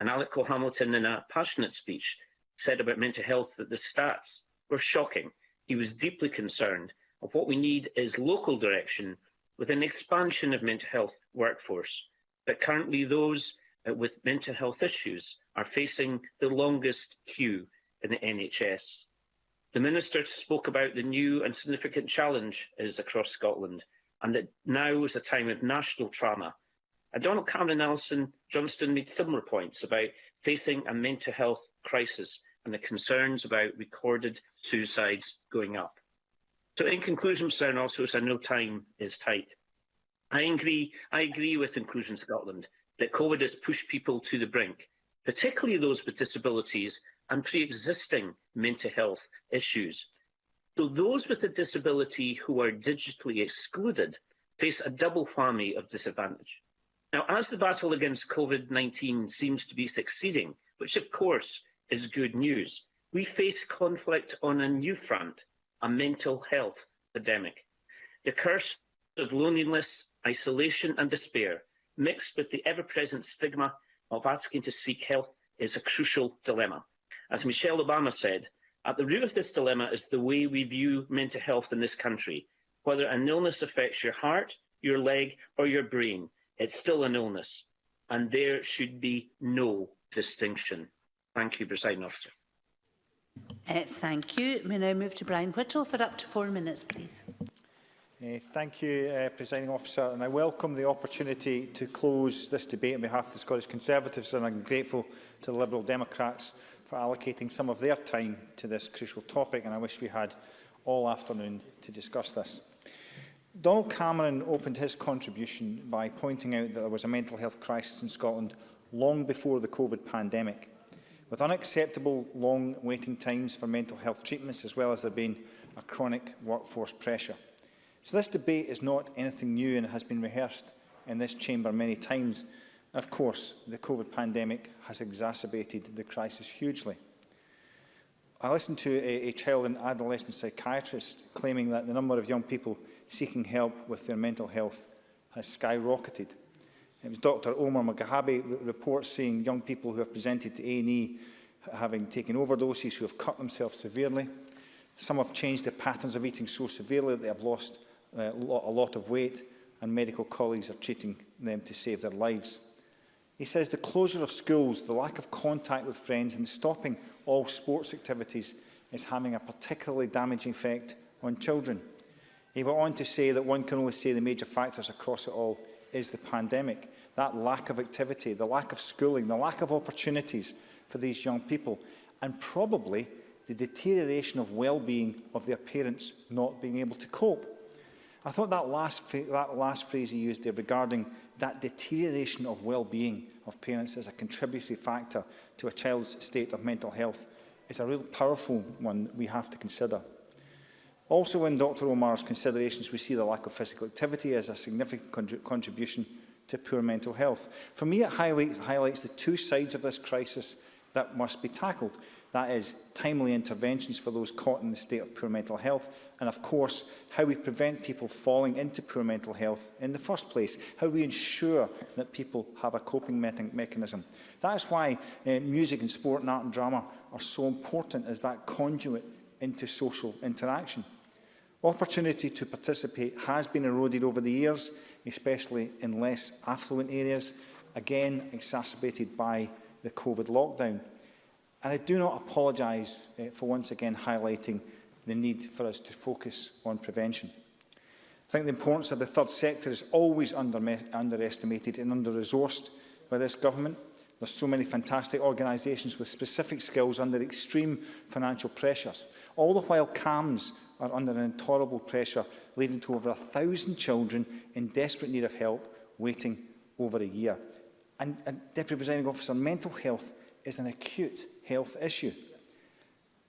And Alec Cole-Hamilton, in a passionate speech, said about mental health that the stats were shocking. He was deeply concerned, and what we need is local direction with an expansion of mental health workforce. But currently those with mental health issues are facing the longest queue in the NHS. The Minister spoke about the new and significant challenge is across Scotland, and that now is a time of national trauma. And Donald Cameron Alison Johnston made similar points about facing a mental health crisis and the concerns about recorded suicides going up. So in conclusion, Mr. Officers, I know time is tight. I agree with Inclusion Scotland that COVID has pushed people to the brink, particularly those with disabilities and pre-existing mental health issues. So those with a disability who are digitally excluded face a double whammy of disadvantage. Now, as the battle against COVID-19 seems to be succeeding, which of course is good news, we face conflict on a new front, a mental health epidemic. The curse of loneliness, isolation and despair, mixed with the ever-present stigma of asking to seek help, is a crucial dilemma. As Michelle Obama said, at the root of this dilemma is the way we view mental health in this country. Whether an illness affects your heart, your leg or your brain, it's still an illness, and there should be no distinction. Thank you, Presiding Officer. Thank you. We now move to Brian Whittle for up to 4 minutes, please. Thank you, Presiding Officer, and I welcome the opportunity to close this debate on behalf of the Scottish Conservatives, and I'm grateful to the Liberal Democrats for allocating some of their time to this crucial topic, and I wish we had all afternoon to discuss this. Donald Cameron opened his contribution by pointing out that there was a mental health crisis in Scotland long before the COVID pandemic, with unacceptable long waiting times for mental health treatments, as well as there being a chronic workforce pressure. So this debate is not anything new and has been rehearsed in this chamber many times. And of course, the COVID pandemic has exacerbated the crisis hugely. I listened to a child and adolescent psychiatrist claiming that the number of young people seeking help with their mental health has skyrocketed. It was Dr. Omar Magahabi reports saying young people who have presented to A&E having taken overdoses, who have cut themselves severely. Some have changed their patterns of eating so severely that they have lost a lot of weight, and medical colleagues are treating them to save their lives. He says the closure of schools, the lack of contact with friends and stopping all sports activities is having a particularly damaging effect on children. He went on to say that one can only say the major factors across it all is the pandemic. That lack of activity, the lack of schooling, the lack of opportunities for these young people, and probably the deterioration of well-being of their parents not being able to cope. I thought that last phrase he used there regarding that deterioration of well-being of parents as a contributory factor to a child's state of mental health is a real powerful one we have to consider. Also in Dr. Omar's considerations, we see the lack of physical activity as a significant contribution to poor mental health. For me, it highlights the two sides of this crisis that must be tackled. That is, timely interventions for those caught in the state of poor mental health, and of course, how we prevent people falling into poor mental health in the first place, how we ensure that people have a coping mechanism. That is why music and sport and art and drama are so important as that conduit into social interaction. Opportunity to participate has been eroded over the years, especially in less affluent areas, again exacerbated by the COVID lockdown. And I do not apologise for once again highlighting the need for us to focus on prevention. I think the importance of the third sector is always underestimated and under-resourced by this government. There are so many fantastic organisations with specific skills under extreme financial pressures, all the while CAMs are under an intolerable pressure, leading to over 1,000 children in desperate need of help waiting over a year. And Deputy Presiding Officer, mental health is an acute health issue.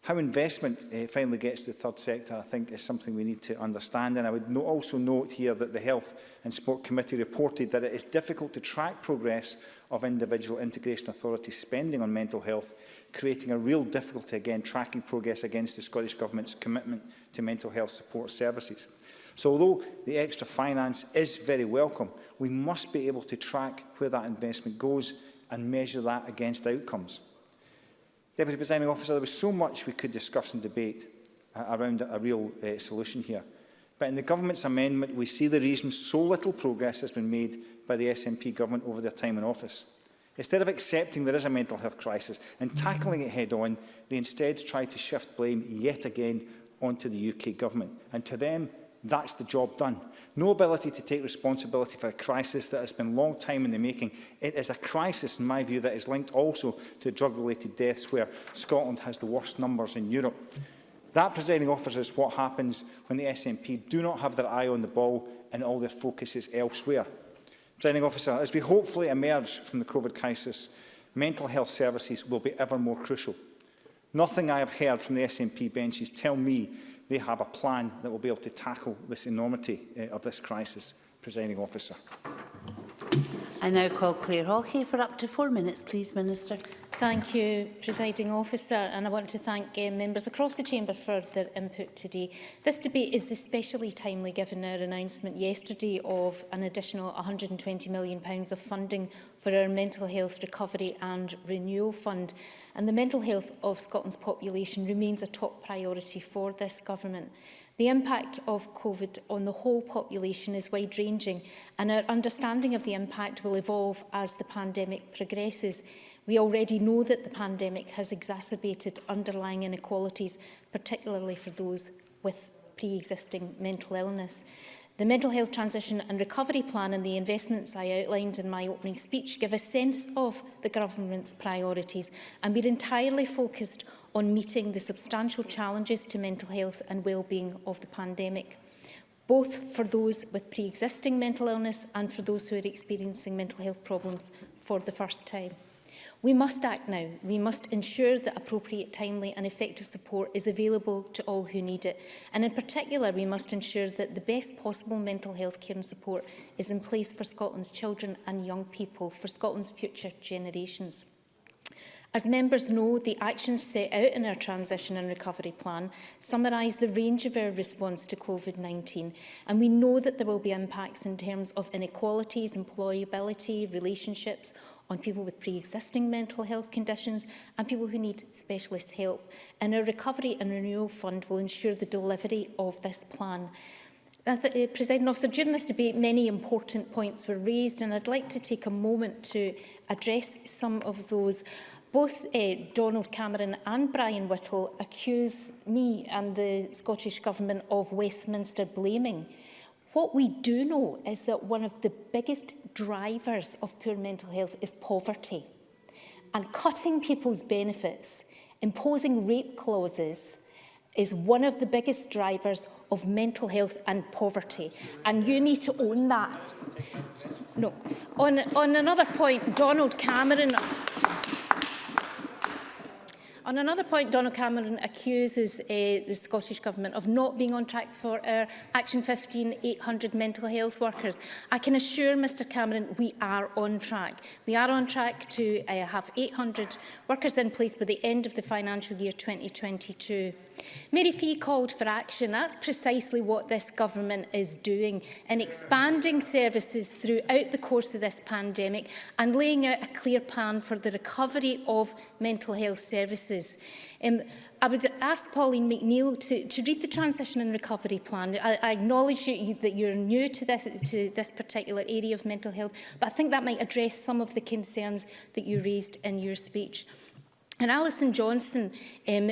How investment finally gets to the third sector, I think, is something we need to understand. And I would also note here that the Health and Sport Committee reported that it is difficult to track progress of individual integration authorities' spending on mental health, creating a real difficulty, again, tracking progress against the Scottish Government's commitment to mental health support services. So although the extra finance is very welcome, we must be able to track where that investment goes and measure that against outcomes. Deputy Presiding Officer, there was so much we could discuss and debate around a real solution here. But in the Government's amendment, we see the reason so little progress has been made by the SNP Government over their time in office. Instead of accepting there is a mental health crisis and tackling it head-on, they instead try to shift blame yet again onto the UK Government. And to them, that's the job done. No ability to take responsibility for a crisis that has been a long time in the making. It is a crisis, in my view, that is linked also to drug-related deaths, where Scotland has the worst numbers in Europe. That, presiding officer, is what happens when the SNP do not have their eye on the ball and all their focus is elsewhere. Presiding officer, as we hopefully emerge from the COVID crisis, mental health services will be ever more crucial. Nothing I have heard from the SNP benches tell me they have a plan that will be able to tackle this enormity of this crisis. Presiding officer. I now call Claire Hawkey for up to 4 minutes, please, Minister. Thank you, Presiding Officer, and I want to thank members across the Chamber for their input today. This debate is especially timely given our announcement yesterday of an additional £120 million of funding for our Mental Health Recovery and Renewal Fund. And the mental health of Scotland's population remains a top priority for this Government. The impact of COVID on the whole population is wide-ranging, and our understanding of the impact will evolve as the pandemic progresses. We already know that the pandemic has exacerbated underlying inequalities, particularly for those with pre-existing mental illness. The Mental Health Transition and Recovery Plan and the investments I outlined in my opening speech give a sense of the Government's priorities, and we're entirely focused on meeting the substantial challenges to mental health and well-being of the pandemic, both for those with pre-existing mental illness and for those who are experiencing mental health problems for the first time. We must act now. We must ensure that appropriate, timely and effective support is available to all who need it. And in particular, we must ensure that the best possible mental health care and support is in place for Scotland's children and young people, for Scotland's future generations. As members know, the actions set out in our Transition and Recovery Plan summarise the range of our response to COVID-19, and we know that there will be impacts in terms of inequalities, employability, relationships, on people with pre-existing mental health conditions and people who need specialist help. And our Recovery and Renewal Fund will ensure the delivery of this plan. Presiding Officer, during this debate, many important points were raised, and I'd like to take a moment to address some of those. Both Donald Cameron and Brian Whittle accuse me and the Scottish Government of Westminster blaming. What we do know is that one of the biggest drivers of poor mental health is poverty. And cutting people's benefits, imposing rape clauses, is one of the biggest drivers of mental health and poverty. And you need to own that. No. On another point, Donald Cameron accuses the Scottish Government of not being on track for our Action 15 800 mental health workers. I can assure Mr Cameron we are on track. We are on track to have 800 workers in place by the end of the financial year 2022. Mary Fee called for action. That's precisely what this Government is doing in expanding services throughout the course of this pandemic and laying out a clear plan for the recovery of mental health services. I would ask Pauline McNeill to read the Transition and Recovery Plan. I acknowledge that you're new to this particular area of mental health, but I think that might address some of the concerns that you raised in your speech. And Alison Johnson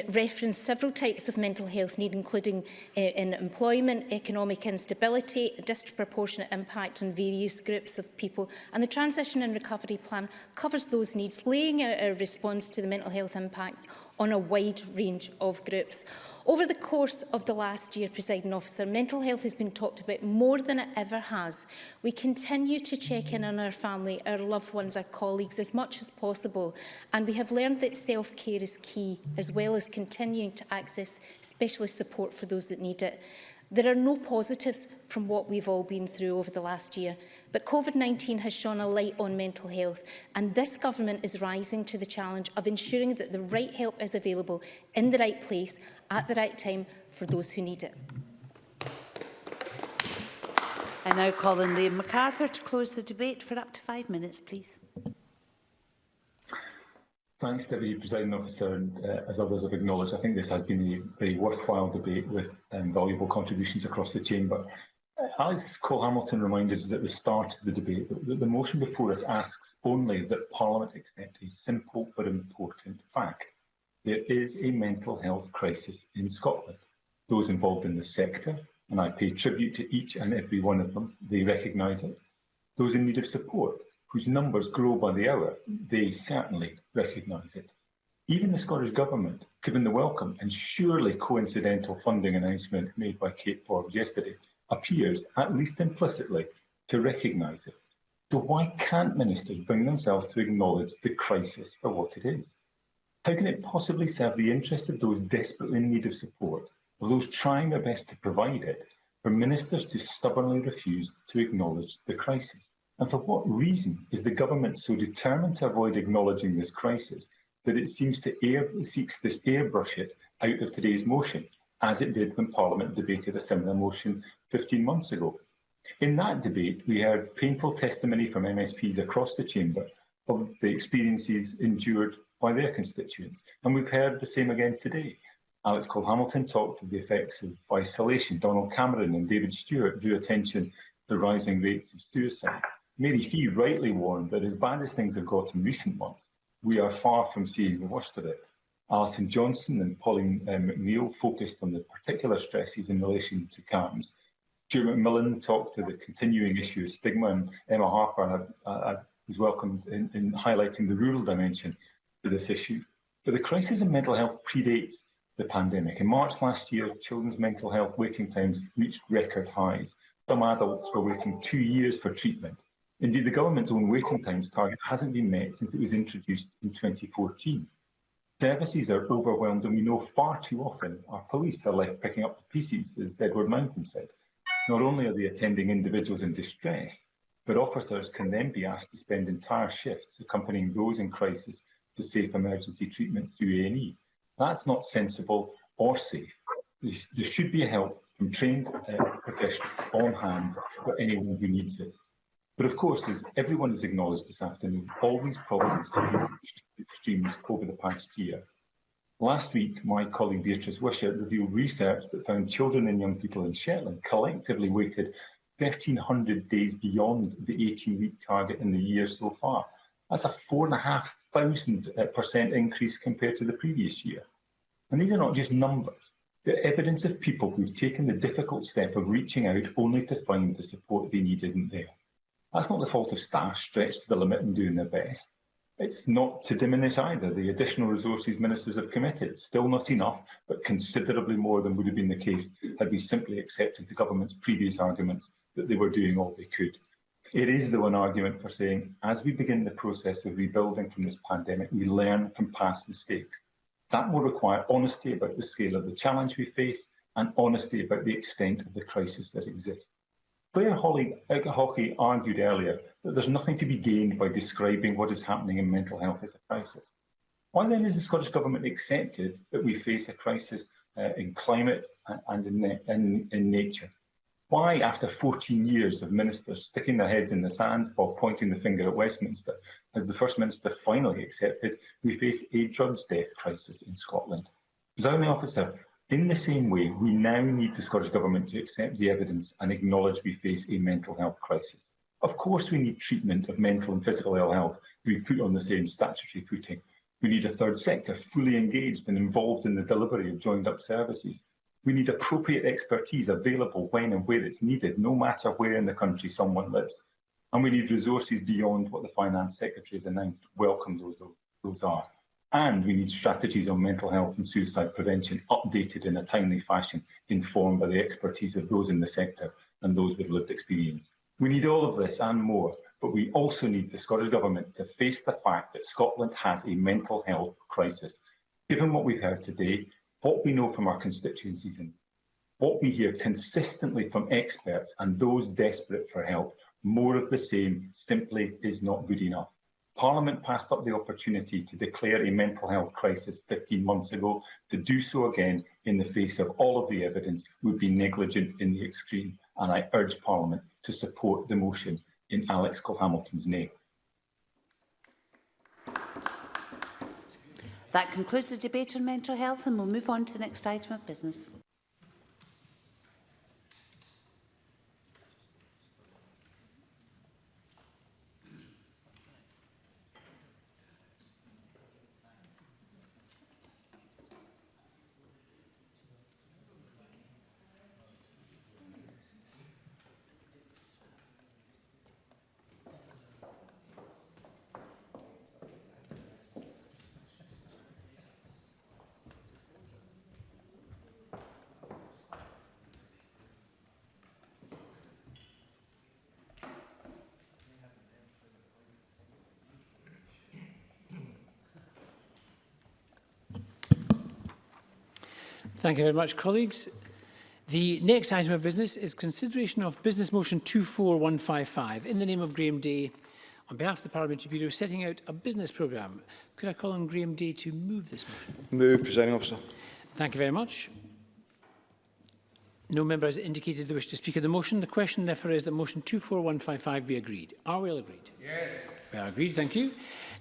referenced several types of mental health need, including in employment, economic instability, a disproportionate impact on various groups of people. And the Transition and Recovery Plan covers those needs, laying out a response to the mental health impacts on a wide range of groups. Over the course of the last year, Presiding Officer, mental health has been talked about more than it ever has. We continue to check in on our family, our loved ones, our colleagues as much as possible, and we have learned that self-care is key, as well as continuing to access specialist support for those that need it. There are no positives from what we've all been through over the last year, but COVID-19 has shone a light on mental health, and this Government is rising to the challenge of ensuring that the right help is available in the right place at the right time for those who need it. I now call on Liam MacArthur to close the debate for up to 5 minutes, please. Thanks, Deputy Presiding Officer. And as others have acknowledged, I think this has been a very worthwhile debate with valuable contributions across the chamber. Alex Cole-Hamilton reminded us at the start of the debate that the motion before us asks only that Parliament accept a simple but important fact. There is a mental health crisis in Scotland. Those involved in the sector, and I pay tribute to each and every one of them, they recognise it. Those in need of support, whose numbers grow by the hour, they certainly recognise it. Even the Scottish Government, given the welcome and surely coincidental funding announcement made by Kate Forbes yesterday, appears, at least implicitly, to recognise it. So why can't ministers bring themselves to acknowledge the crisis for what it is? How can it possibly serve the interests of those desperately in need of support, of those trying their best to provide it, for ministers to stubbornly refuse to acknowledge the crisis? And for what reason is the government so determined to avoid acknowledging this crisis that it seeks to airbrush it out of today's motion, as it did when Parliament debated a similar motion 15 months ago? In that debate, we heard painful testimony from MSPs across the chamber of the experiences endured by their constituents, and we've heard the same again today. Alex Cole-Hamilton talked of the effects of isolation. Donald Cameron and David Stewart drew attention to the rising rates of suicide. Mary Fee rightly warned that as bad as things have got in recent months, we are far from seeing the worst of it. Alison Johnson and Pauline McNeill focused on the particular stresses in relation to CAMS. Stuart McMillan talked to the continuing issue of stigma, and Emma Harper was welcomed in highlighting the rural dimension to this issue. But the crisis in mental health predates the pandemic. In March last year, children's mental health waiting times reached record highs. Some adults were waiting 2 years for treatment. Indeed, the government's own waiting times target hasn't been met since it was introduced in 2014. Services are overwhelmed, and we know far too often our police are left picking up the pieces, as Edward Mountain said. Not only are they attending individuals in distress, but officers can then be asked to spend entire shifts accompanying those in crisis to safe emergency treatments through A&E. That's not sensible or safe. There should be help from trained professionals on hand for anyone who needs it. But of course, as everyone has acknowledged this afternoon, all these problems have been reached extremes over the past year. Last week, my colleague Beatrice Wishart revealed research that found children and young people in Shetland collectively waited 1,300 days beyond the 18-week target in the year so far. That's a 4,500% increase compared to the previous year. And these are not just numbers. They're evidence of people who've taken the difficult step of reaching out only to find the support they need isn't there. That's not the fault of staff stretched to the limit and doing their best. It's not to diminish either the additional resources ministers have committed. Still not enough, but considerably more than would have been the case had we simply accepted the government's previous arguments that they were doing all they could. It is, though, an argument for saying, as we begin the process of rebuilding from this pandemic, we learn from past mistakes. That will require honesty about the scale of the challenge we face and honesty about the extent of the crisis that exists. Claire Hockey argued earlier that there's nothing to be gained by describing what is happening in mental health as a crisis. Why then has the Scottish Government accepted that we face a crisis in climate and in nature? Why, after 14 years of ministers sticking their heads in the sand while pointing the finger at Westminster, has the First Minister finally accepted we face a judge death crisis in Scotland? Presiding Officer, in the same way, we now need the Scottish Government to accept the evidence and acknowledge we face a mental health crisis. Of course, we need treatment of mental and physical ill health to be put on the same statutory footing. We need a third sector fully engaged and involved in the delivery of joined-up services. We need appropriate expertise available when and where it's needed, no matter where in the country someone lives. And we need resources beyond what the Finance Secretary has announced. Welcome those are. And we need strategies on mental health and suicide prevention updated in a timely fashion, informed by the expertise of those in the sector and those with lived experience. We need all of this and more, but we also need the Scottish Government to face the fact that Scotland has a mental health crisis. Given what we've heard today, what we know from our constituencies and what we hear consistently from experts and those desperate for help, more of the same simply is not good enough. Parliament passed up the opportunity to declare a mental health crisis 15 months ago. To do so again in the face of all of the evidence would be negligent in the extreme, and I urge Parliament to support the motion in Alex Cole-Hamilton's name. That concludes the debate on mental health, and we'll move on to the next item of business. Thank you very much, colleagues. The next item of business is consideration of Business Motion 24155 in the name of Graham Day on behalf of the Parliamentary Bureau setting out a business programme. Could I call on Graham Day to move this motion? Move, Presiding Officer. Thank you very much. No member has indicated they wish to speak on the motion. The question, therefore, is that motion 24155 be agreed. Are we all agreed? Yes. We are agreed, thank you.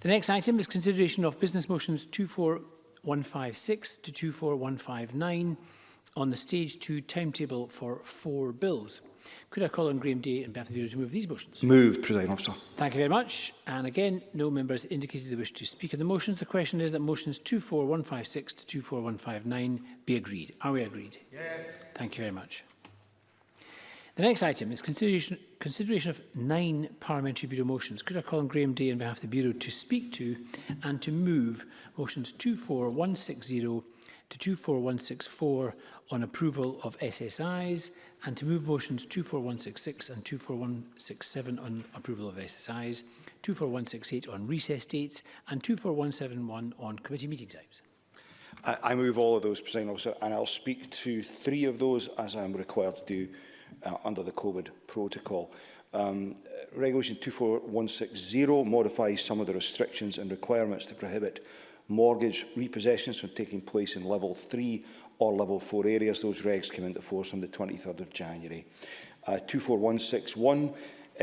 The next item is consideration of business motions 24156 to 24159 on the Stage 2 timetable for 4 bills. Could I call on Graham Day and Beth Bureau to move these motions? Move, Presiding Officer. Thank you very much. And again, no members indicated they wish to speak on the motions. The question is that motions 24156 to 24159 be agreed. Are we agreed? Yes. Thank you very much. The next item is consideration of 9 Parliamentary Bureau motions. Could I call on Graham Day on behalf of the Bureau to speak to and to move motions 24160 to 24164 on approval of SSIs, and to move motions 24166 and 24167 on approval of SSIs, 24168 on recess dates, and 24171 on committee meeting times. I move all of those, Presiding Officer, and I'll speak to 3 of those as I'm required to do under the COVID protocol. Regulation 24160 modifies some of the restrictions and requirements to prohibit mortgage repossessions from taking place in level 3 or level 4 areas. Those regs came into force on the 23rd of January. 24161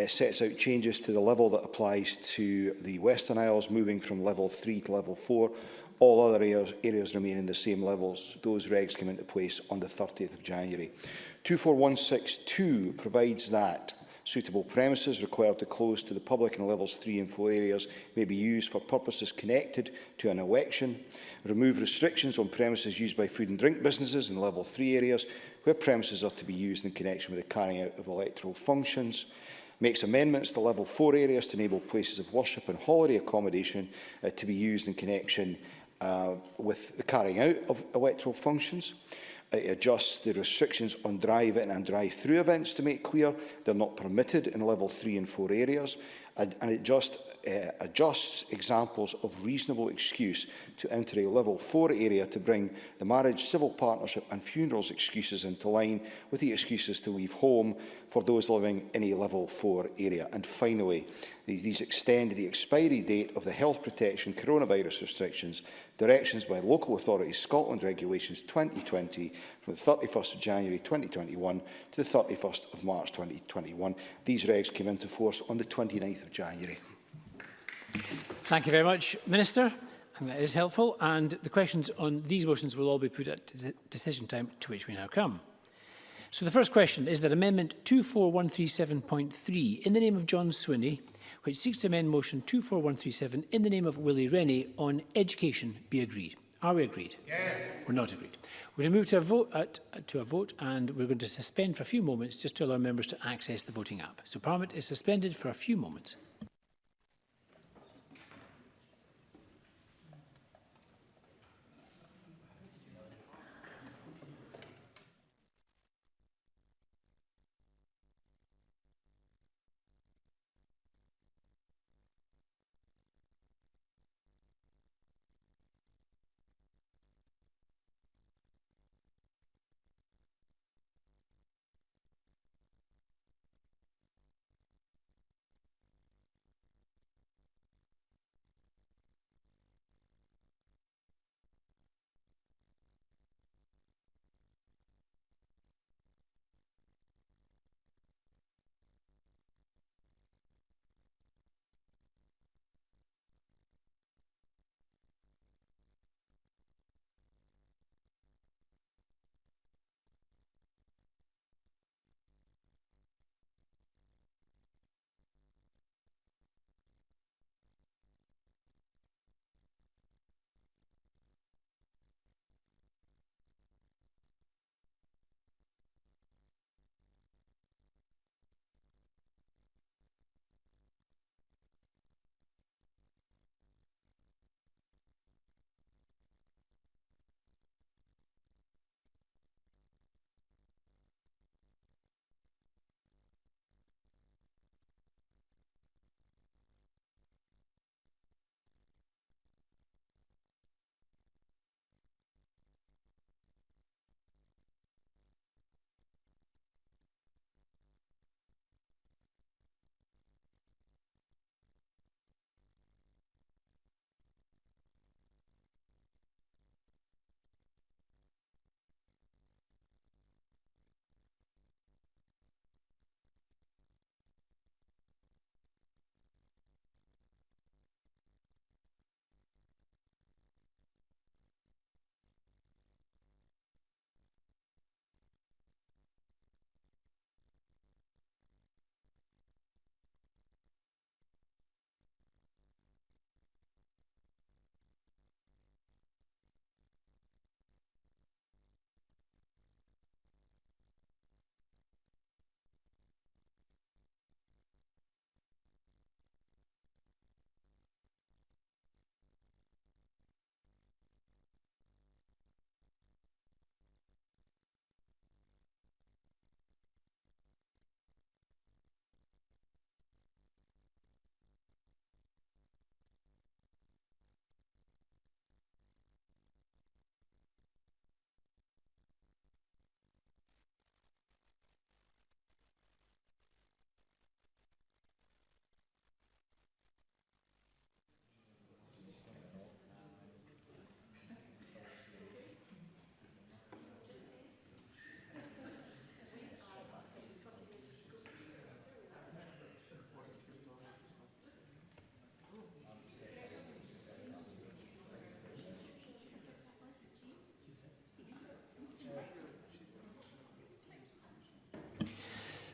sets out changes to the level that applies to the Western Isles, moving from level 3 to level 4. All other areas remain in the same levels. Those regs came into place on the 30th of January. 24162 provides that suitable premises required to close to the public in levels 3 and 4 areas may be used for purposes connected to an election. Remove restrictions on premises used by food and drink businesses in level 3 areas where premises are to be used in connection with the carrying out of electoral functions. Makes amendments to level 4 areas to enable places of worship and holiday accommodation to be used in connection with the carrying out of electoral functions. It adjusts the restrictions on drive-in and drive-through events to make clear they're not permitted in level 3 and 4 areas, and it just adjusts examples of reasonable excuse to enter a level 4 area to bring the marriage, civil partnership and funerals excuses into line with the excuses to leave home for those living in a level 4 area. And finally, these extend the expiry date of the health protection coronavirus restrictions, directions by local authorities Scotland Regulations 2020 from the 31st of January 2021 to the 31st of March 2021. These regs came into force on the 29th of January. Thank you very much, Minister. And that is helpful. And the questions on these motions will all be put at decision time, to which we now come. So the first question is that Amendment 24137.3 in the name of John Swinney, which seeks to amend motion 24137 in the name of Willie Rennie on education, be agreed. Are we agreed? Yes. We're not agreed. We're going to move to a vote, and we're going to suspend for a few moments just to allow members to access the voting app. So Parliament is suspended for a few moments.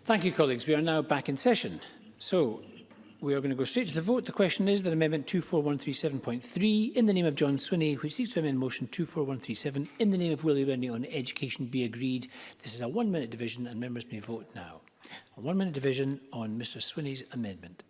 Thank you, colleagues. We are now back in session. So we are going to go straight to the vote. The question is that Amendment 24137.3 in the name of John Swinney, which seeks to amend motion 24137 in the name of Willie Rennie on education, be agreed. This is a 1-minute division and members may vote now. A 1-minute division on Mr Swinney's amendment.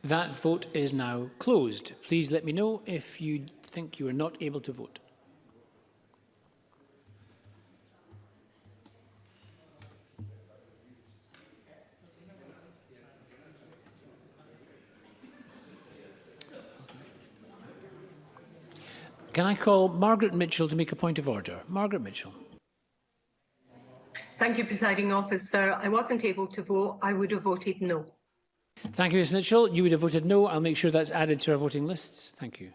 That vote is now closed. Please let me know if you think you are not able to vote. Can I call Margaret Mitchell to make a point of order? Margaret Mitchell. Thank you, Presiding Officer. I wasn't able to vote. I would have voted no. Thank you, Ms Mitchell. You would have voted no. I'll make sure that's added to our voting lists. Thank you.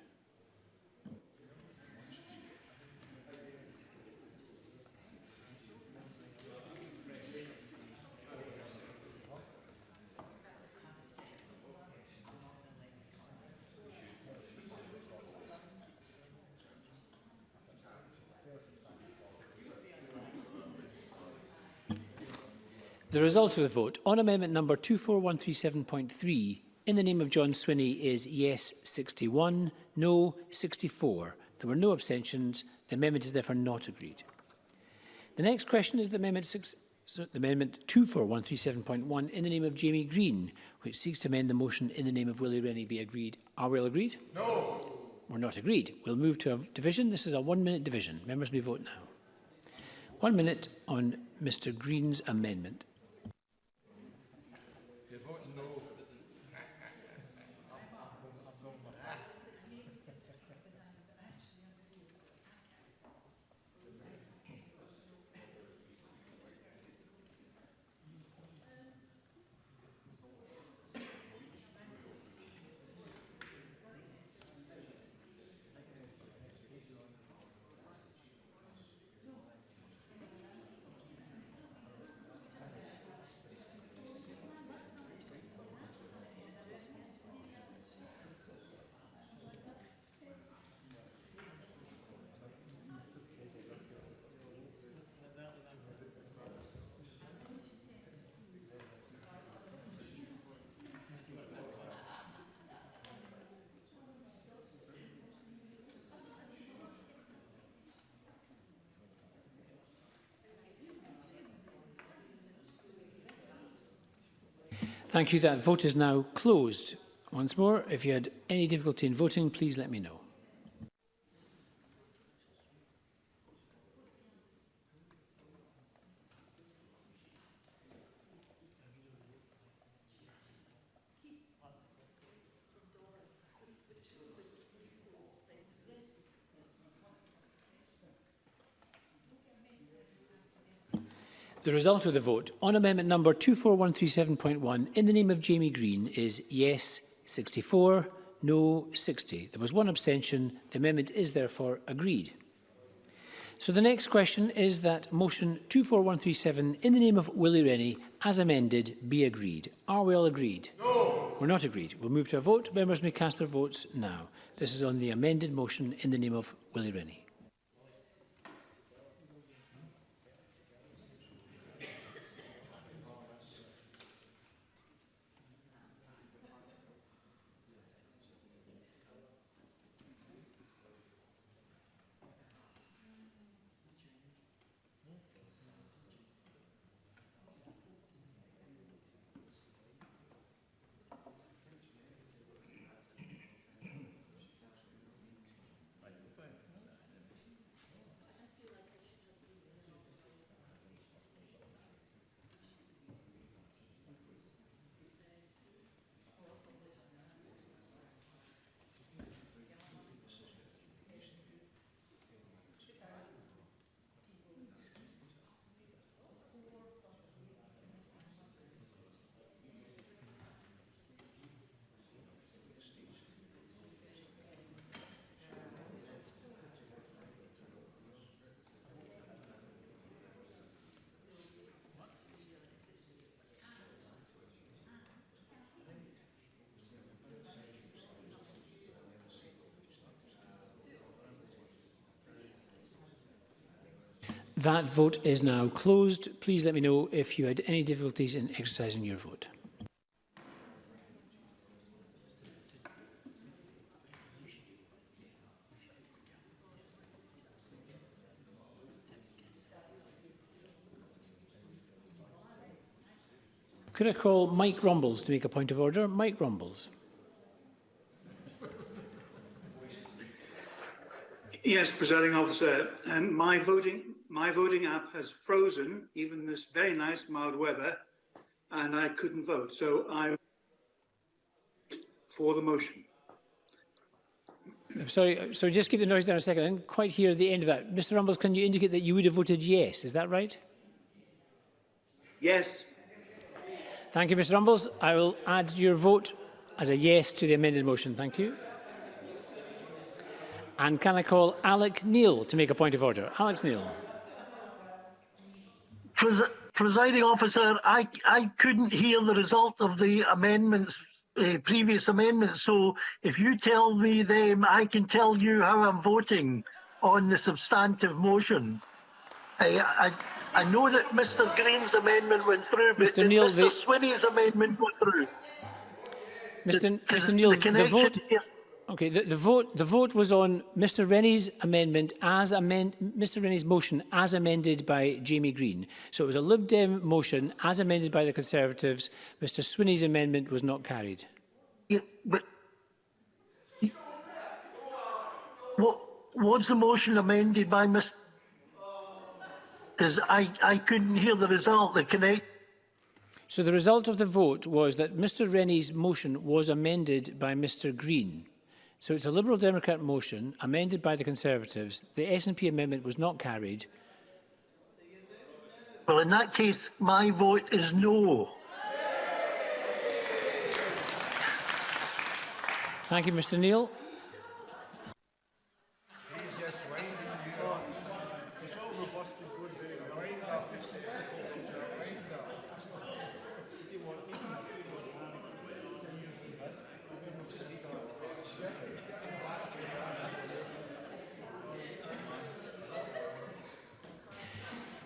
The result of the vote on amendment number 24137.3 in the name of John Swinney is yes 61, no 64. There were no abstentions. The amendment is therefore not agreed. The next question is the amendment 24137.1 in the name of Jamie Green, which seeks to amend the motion in the name of Willie Rennie be agreed. Are we all agreed? No. We're not agreed. We'll move to a division. This is a 1-minute division. Members may vote now. 1 minute on Mr Green's amendment. Thank you. That vote is now closed. Once more, if you had any difficulty in voting, please let me know. The result of the vote on amendment number 24137.1 in the name of Jamie Green is yes 64, no 60. There was one abstention. The amendment is therefore agreed. So the next question is that motion 24137 in the name of Willie Rennie as amended be agreed. Are we all agreed? No. We're not agreed. We'll move to a vote. Members may cast their votes now. This is on the amended motion in the name of Willie Rennie. That vote is now closed. Please let me know if you had any difficulties in exercising your vote. Could I call Mike Rumbles to make a point of order? Mike Rumbles. Yes, Presiding Officer. My voting app has frozen, even this very nice mild weather, and I couldn't vote. So I'm for the motion. I'm sorry, just keep the noise down a second. I didn't quite hear the end of that. Mr. Rumbles, can you indicate that you would have voted yes? Is that right? Yes. Thank you, Mr. Rumbles. I will add your vote as a yes to the amended motion. Thank you. And can I call Alec Neil to make a point of order? Alex Neil. Presiding Officer, I couldn't hear the result of the amendments, previous amendments, so if you tell me them, I can tell you how I'm voting on the substantive motion. I know that Mr. Green's amendment went through, but did Mr. Swinney's amendment go through? Mr. Neil, the vote. Okay, the vote was on Mr. Rennie's amendment as Mr. Rennie's motion as amended by Jamie Green. So it was a Lib Dem motion as amended by the Conservatives. Mr. Swinney's amendment was not carried. Yeah, but what's the motion amended by Mr. Because I couldn't hear the result. So the result of the vote was that Mr. Rennie's motion was amended by Mr. Green. So it's a Liberal Democrat motion amended by the Conservatives. The SNP amendment was not carried. Well, in that case, my vote is no. Thank you, Mr. Neil.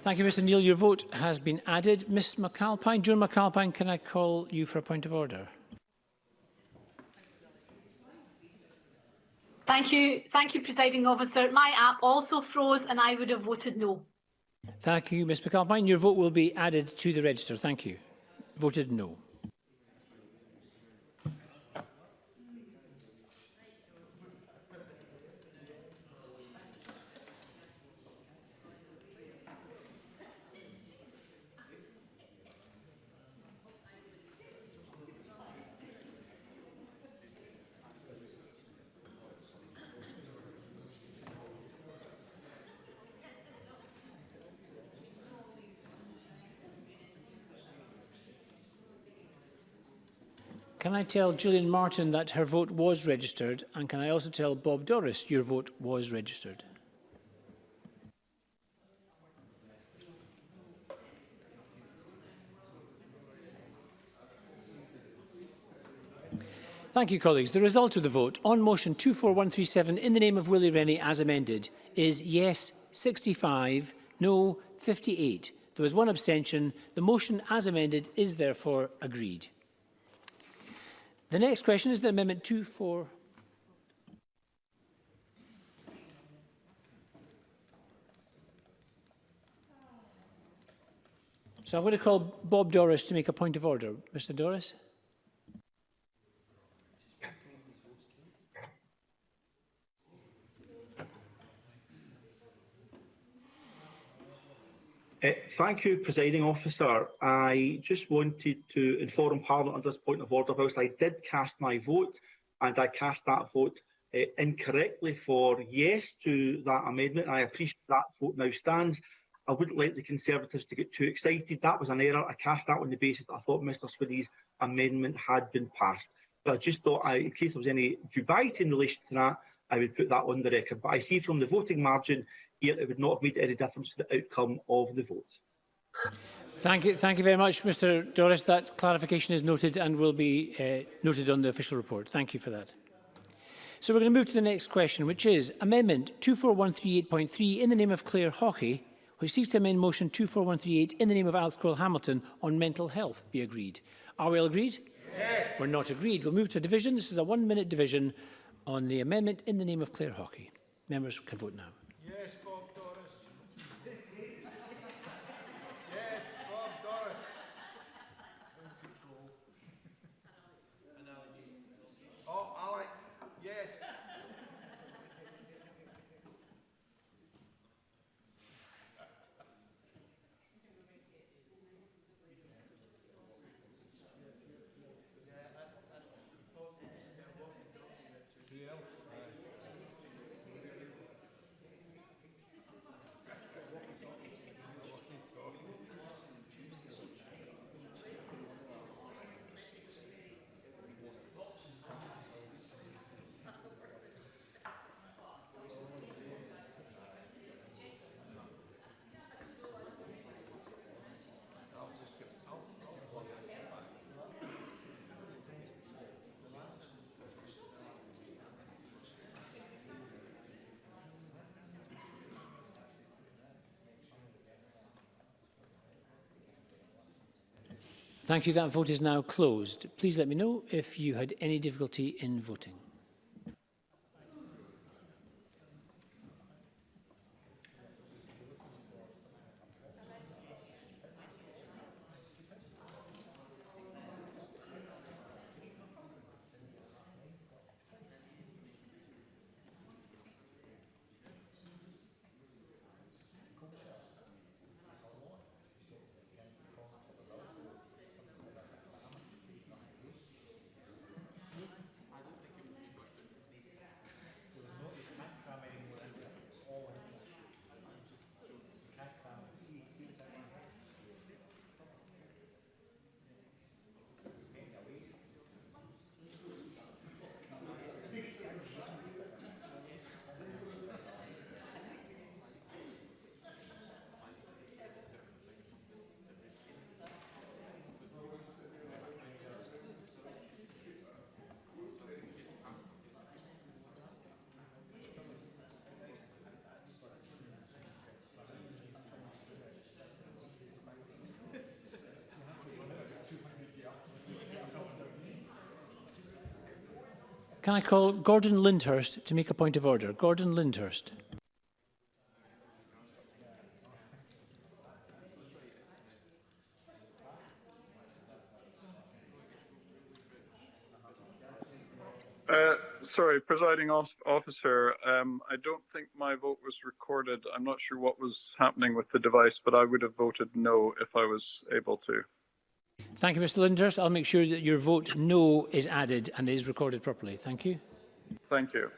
Thank you, Mr. Neil. Your vote has been added. Ms McAlpine, Joan McAlpine, can I call you for a point of order? Thank you, Presiding Officer. My app also froze and I would have voted no. Thank you, Ms McAlpine. Your vote will be added to the register. Thank you. Voted no. Can I tell Gillian Martin that her vote was registered? And can I also tell Bob Doris your vote was registered? Thank you, colleagues. The result of the vote on motion 24137 in the name of Willie Rennie as amended is yes 65, no 58. There was one abstention. The motion as amended is therefore agreed. The next question is the Amendment 24. So I'm going to call Bob Doris to make a point of order. Mr. Doris. Thank you, Presiding Officer. I just wanted to inform Parliament on this point of order, whilst I did cast my vote, and I cast that vote incorrectly for yes to that amendment. I appreciate that vote now stands. I wouldn't like the Conservatives to get too excited. That was an error. I cast that on the basis that I thought Mr. Swinney's amendment had been passed. But I just thought, in case there was any dubiety in relation to that, I would put that on the record. But I see from the voting margin here, it would not have made any difference to the outcome of the vote. Thank you very much, Mr. Doris. That clarification is noted and will be noted on the official report. Thank you for that. So we're going to move to the next question, which is Amendment 24138.3 in the name of Claire Hawkey. which seeks to amend motion 24138 in the name of Alex Cole-Hamilton on mental health, be agreed. Are we all agreed? Yes. We're not agreed. We'll move to a division. This is a 1-minute division on the amendment in the name of Claire Hockey. Members can vote now. Yes, Bob Doris. Yes, Bob Doris. Oh, Alec. Yes. Thank you. That vote is now closed. Please let me know if you had any difficulty in voting. Can I call Gordon Lyndhurst to make a point of order? Gordon Lyndhurst. Sorry, presiding officer, I don't think my vote was recorded. I'm not sure what was happening with the device, but I would have voted no if I was able to. Thank you, Mr. Lyndhurst. I'll make sure that your vote no is added and is recorded properly. Thank you. Thank you.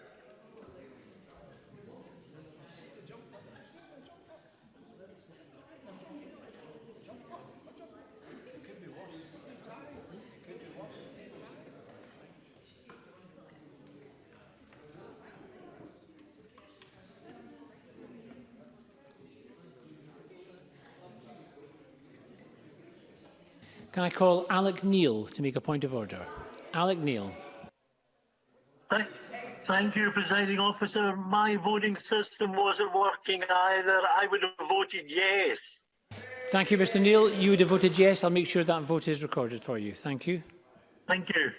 Can I call Alec Neil to make a point of order? Alec Neil. Thank you, presiding officer. My voting system wasn't working either. I would have voted yes. Thank you, Mr. Neil. You would have voted yes. I'll make sure that vote is recorded for you. Thank you. Thank you.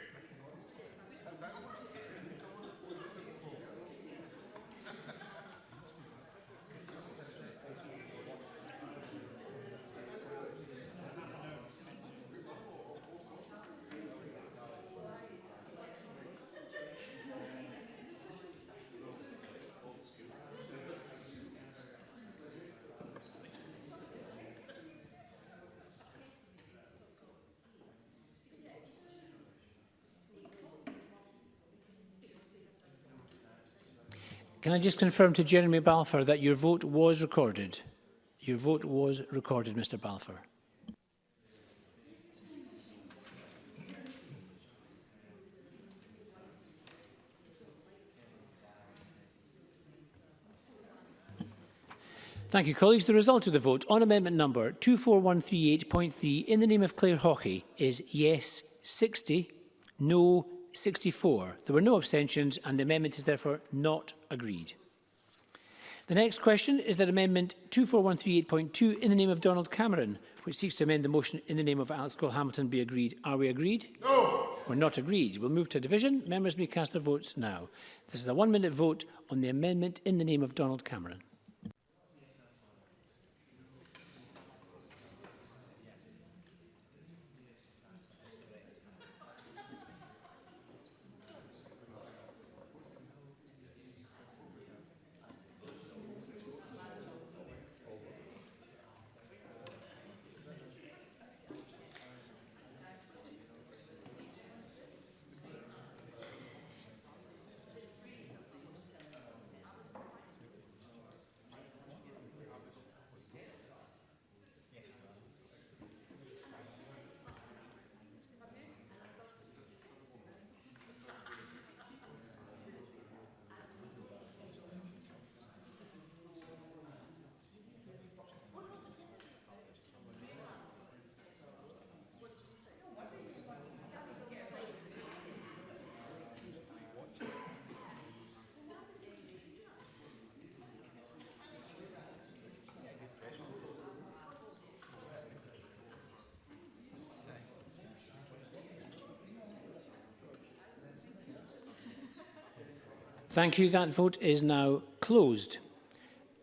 Can I just confirm to Jeremy Balfour that your vote was recorded? Your vote was recorded, Mr. Balfour. Thank you, colleagues. The result of the vote on amendment number 24138.3 in the name of Claire Hockey is yes 60, no 64. There were no abstentions and the amendment is therefore not agreed. The next question is that Amendment 24138.2 in the name of Donald Cameron, which seeks to amend the motion in the name of Alex Cole-Hamilton, be agreed. Are we agreed? No. We're not agreed. We'll move to division. Members may cast their votes now. This is a 1-minute vote on the amendment in the name of Donald Cameron. Thank you. That vote is now closed.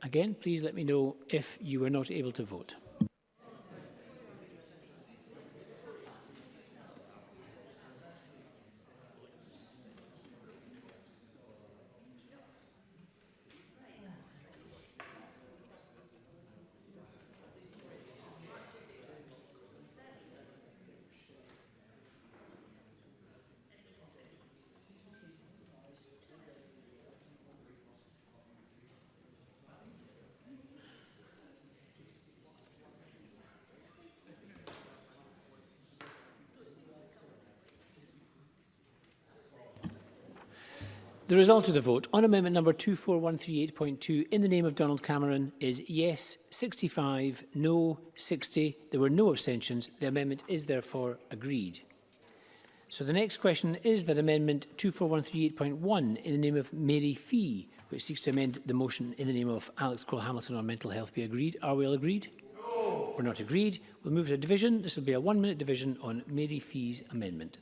Again, please let me know if you were not able to vote. The result of the vote on amendment number 24138.2 in the name of Donald Cameron is yes 65, no 60. There were no abstentions. The amendment is therefore agreed. So the next question is that amendment 24138.1 in the name of Mary Fee, which seeks to amend the motion in the name of Alex Cole-Hamilton on mental health, be agreed. Are we all agreed? No. We're not agreed. We'll move to a division. This will be a 1-minute division on Mary Fee's amendment.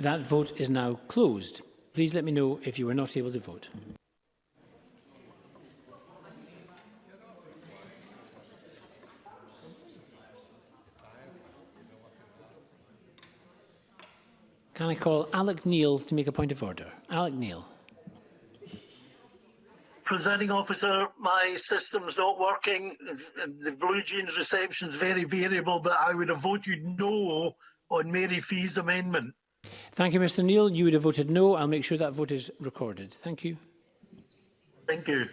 That vote is now closed. Please let me know if you were not able to vote. Can I call Alec Neil to make a point of order? Alec Neil. Presiding officer, my system's not working. The Blue Jeans reception is very variable, but I would have voted no on Mary Fee's amendment. Thank you, Mr. Neil. You would have voted no. I'll make sure that vote is recorded. Thank you. Thank you.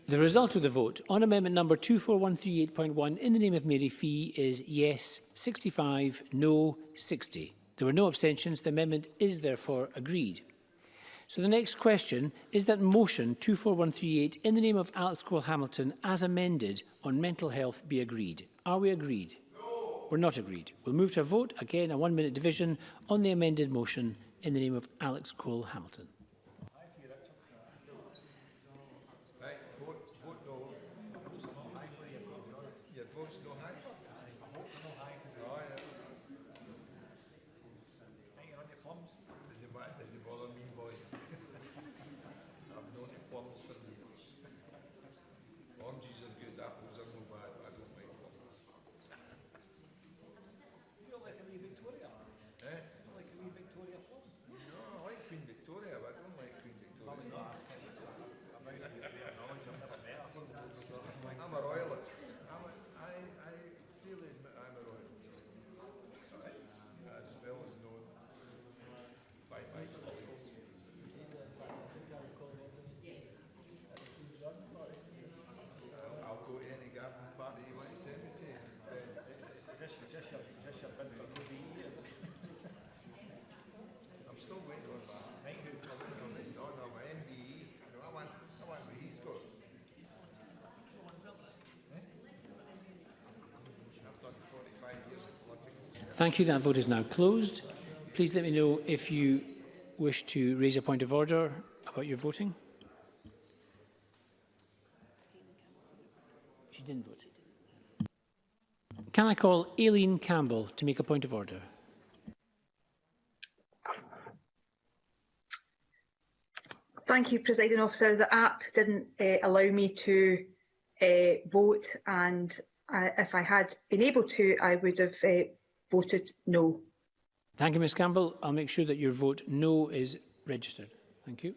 The result of the vote on amendment number 24138.1 in the name of Mary Fee is yes 65, no 60. There were no abstentions. The amendment is therefore agreed. So the next question is that motion 24138 in the name of Alex Cole-Hamilton as amended on mental health be agreed. Are we agreed? No. We're not agreed. We'll move to a vote. Again, a 1-minute division on the amended motion in the name of Alex Cole-Hamilton. I'm a royalist. I freely admit I'm a royalist. As well as known by my colleagues. I'll go to any garden party you want to send me to. I'm still waiting on my knighthood coming on it. No, my MBE. No, I want what he's got. I've done 45 years of political. Thank you. That vote is now closed. Please let me know if you wish to raise a point of order about your voting. She didn't vote. Can I call Aileen Campbell to make a point of order? Thank you, Presiding Officer. The app didn't allow me to vote, and if I had been able to, I would have voted no. Thank you, Ms Campbell. I'll make sure that your vote no is registered. Thank you.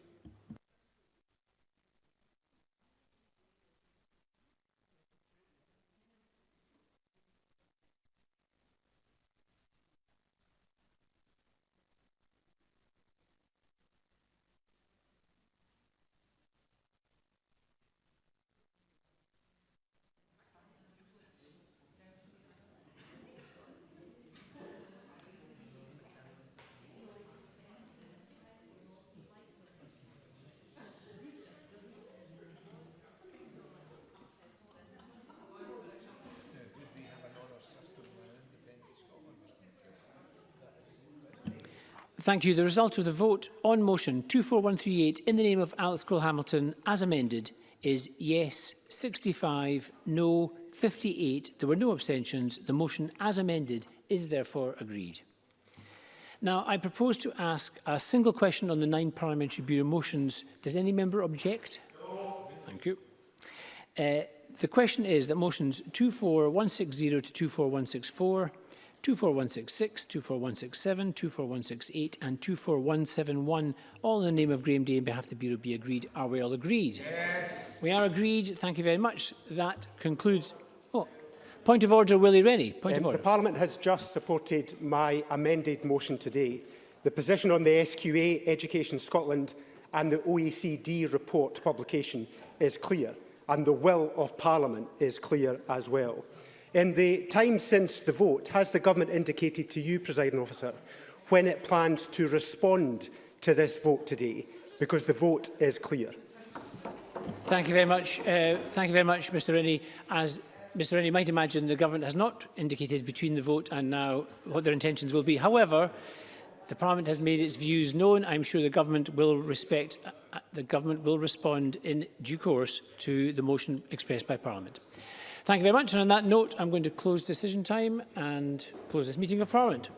Thank you. The result of the vote on motion 24138 in the name of Alex Cole-Hamilton as amended is yes 65, no 58. There were no abstentions. The motion as amended is therefore agreed. Now, I propose to ask a single question on the 9 Parliamentary Bureau motions. Does any member object? No. Thank you. The question is that motions 24160 to 24164, 24166, 24167, 24168 and 24171, all in the name of Graham Day on behalf of the Bureau, be agreed. Are we all agreed? Yes. We are agreed. Thank you very much. That concludes... Oh, point of order, Willie Rennie. Point of order. The Parliament has just supported my amended motion today. The position on the SQA, Education Scotland and the OECD report publication is clear, and the will of Parliament is clear as well. In the time since the vote, has the Government indicated to you, Presiding Officer, when it plans to respond to this vote today? Because the vote is clear. Thank you very much. Thank you very much, Mr Rennie. As Mr Rennie might imagine, the Government has not indicated between the vote and now what their intentions will be. However, the Parliament has made its views known. I'm sure the Government will respect, the Government will respond in due course to the motion expressed by Parliament. Thank you very much. And on that note, I'm going to close decision time and close this meeting of Parliament.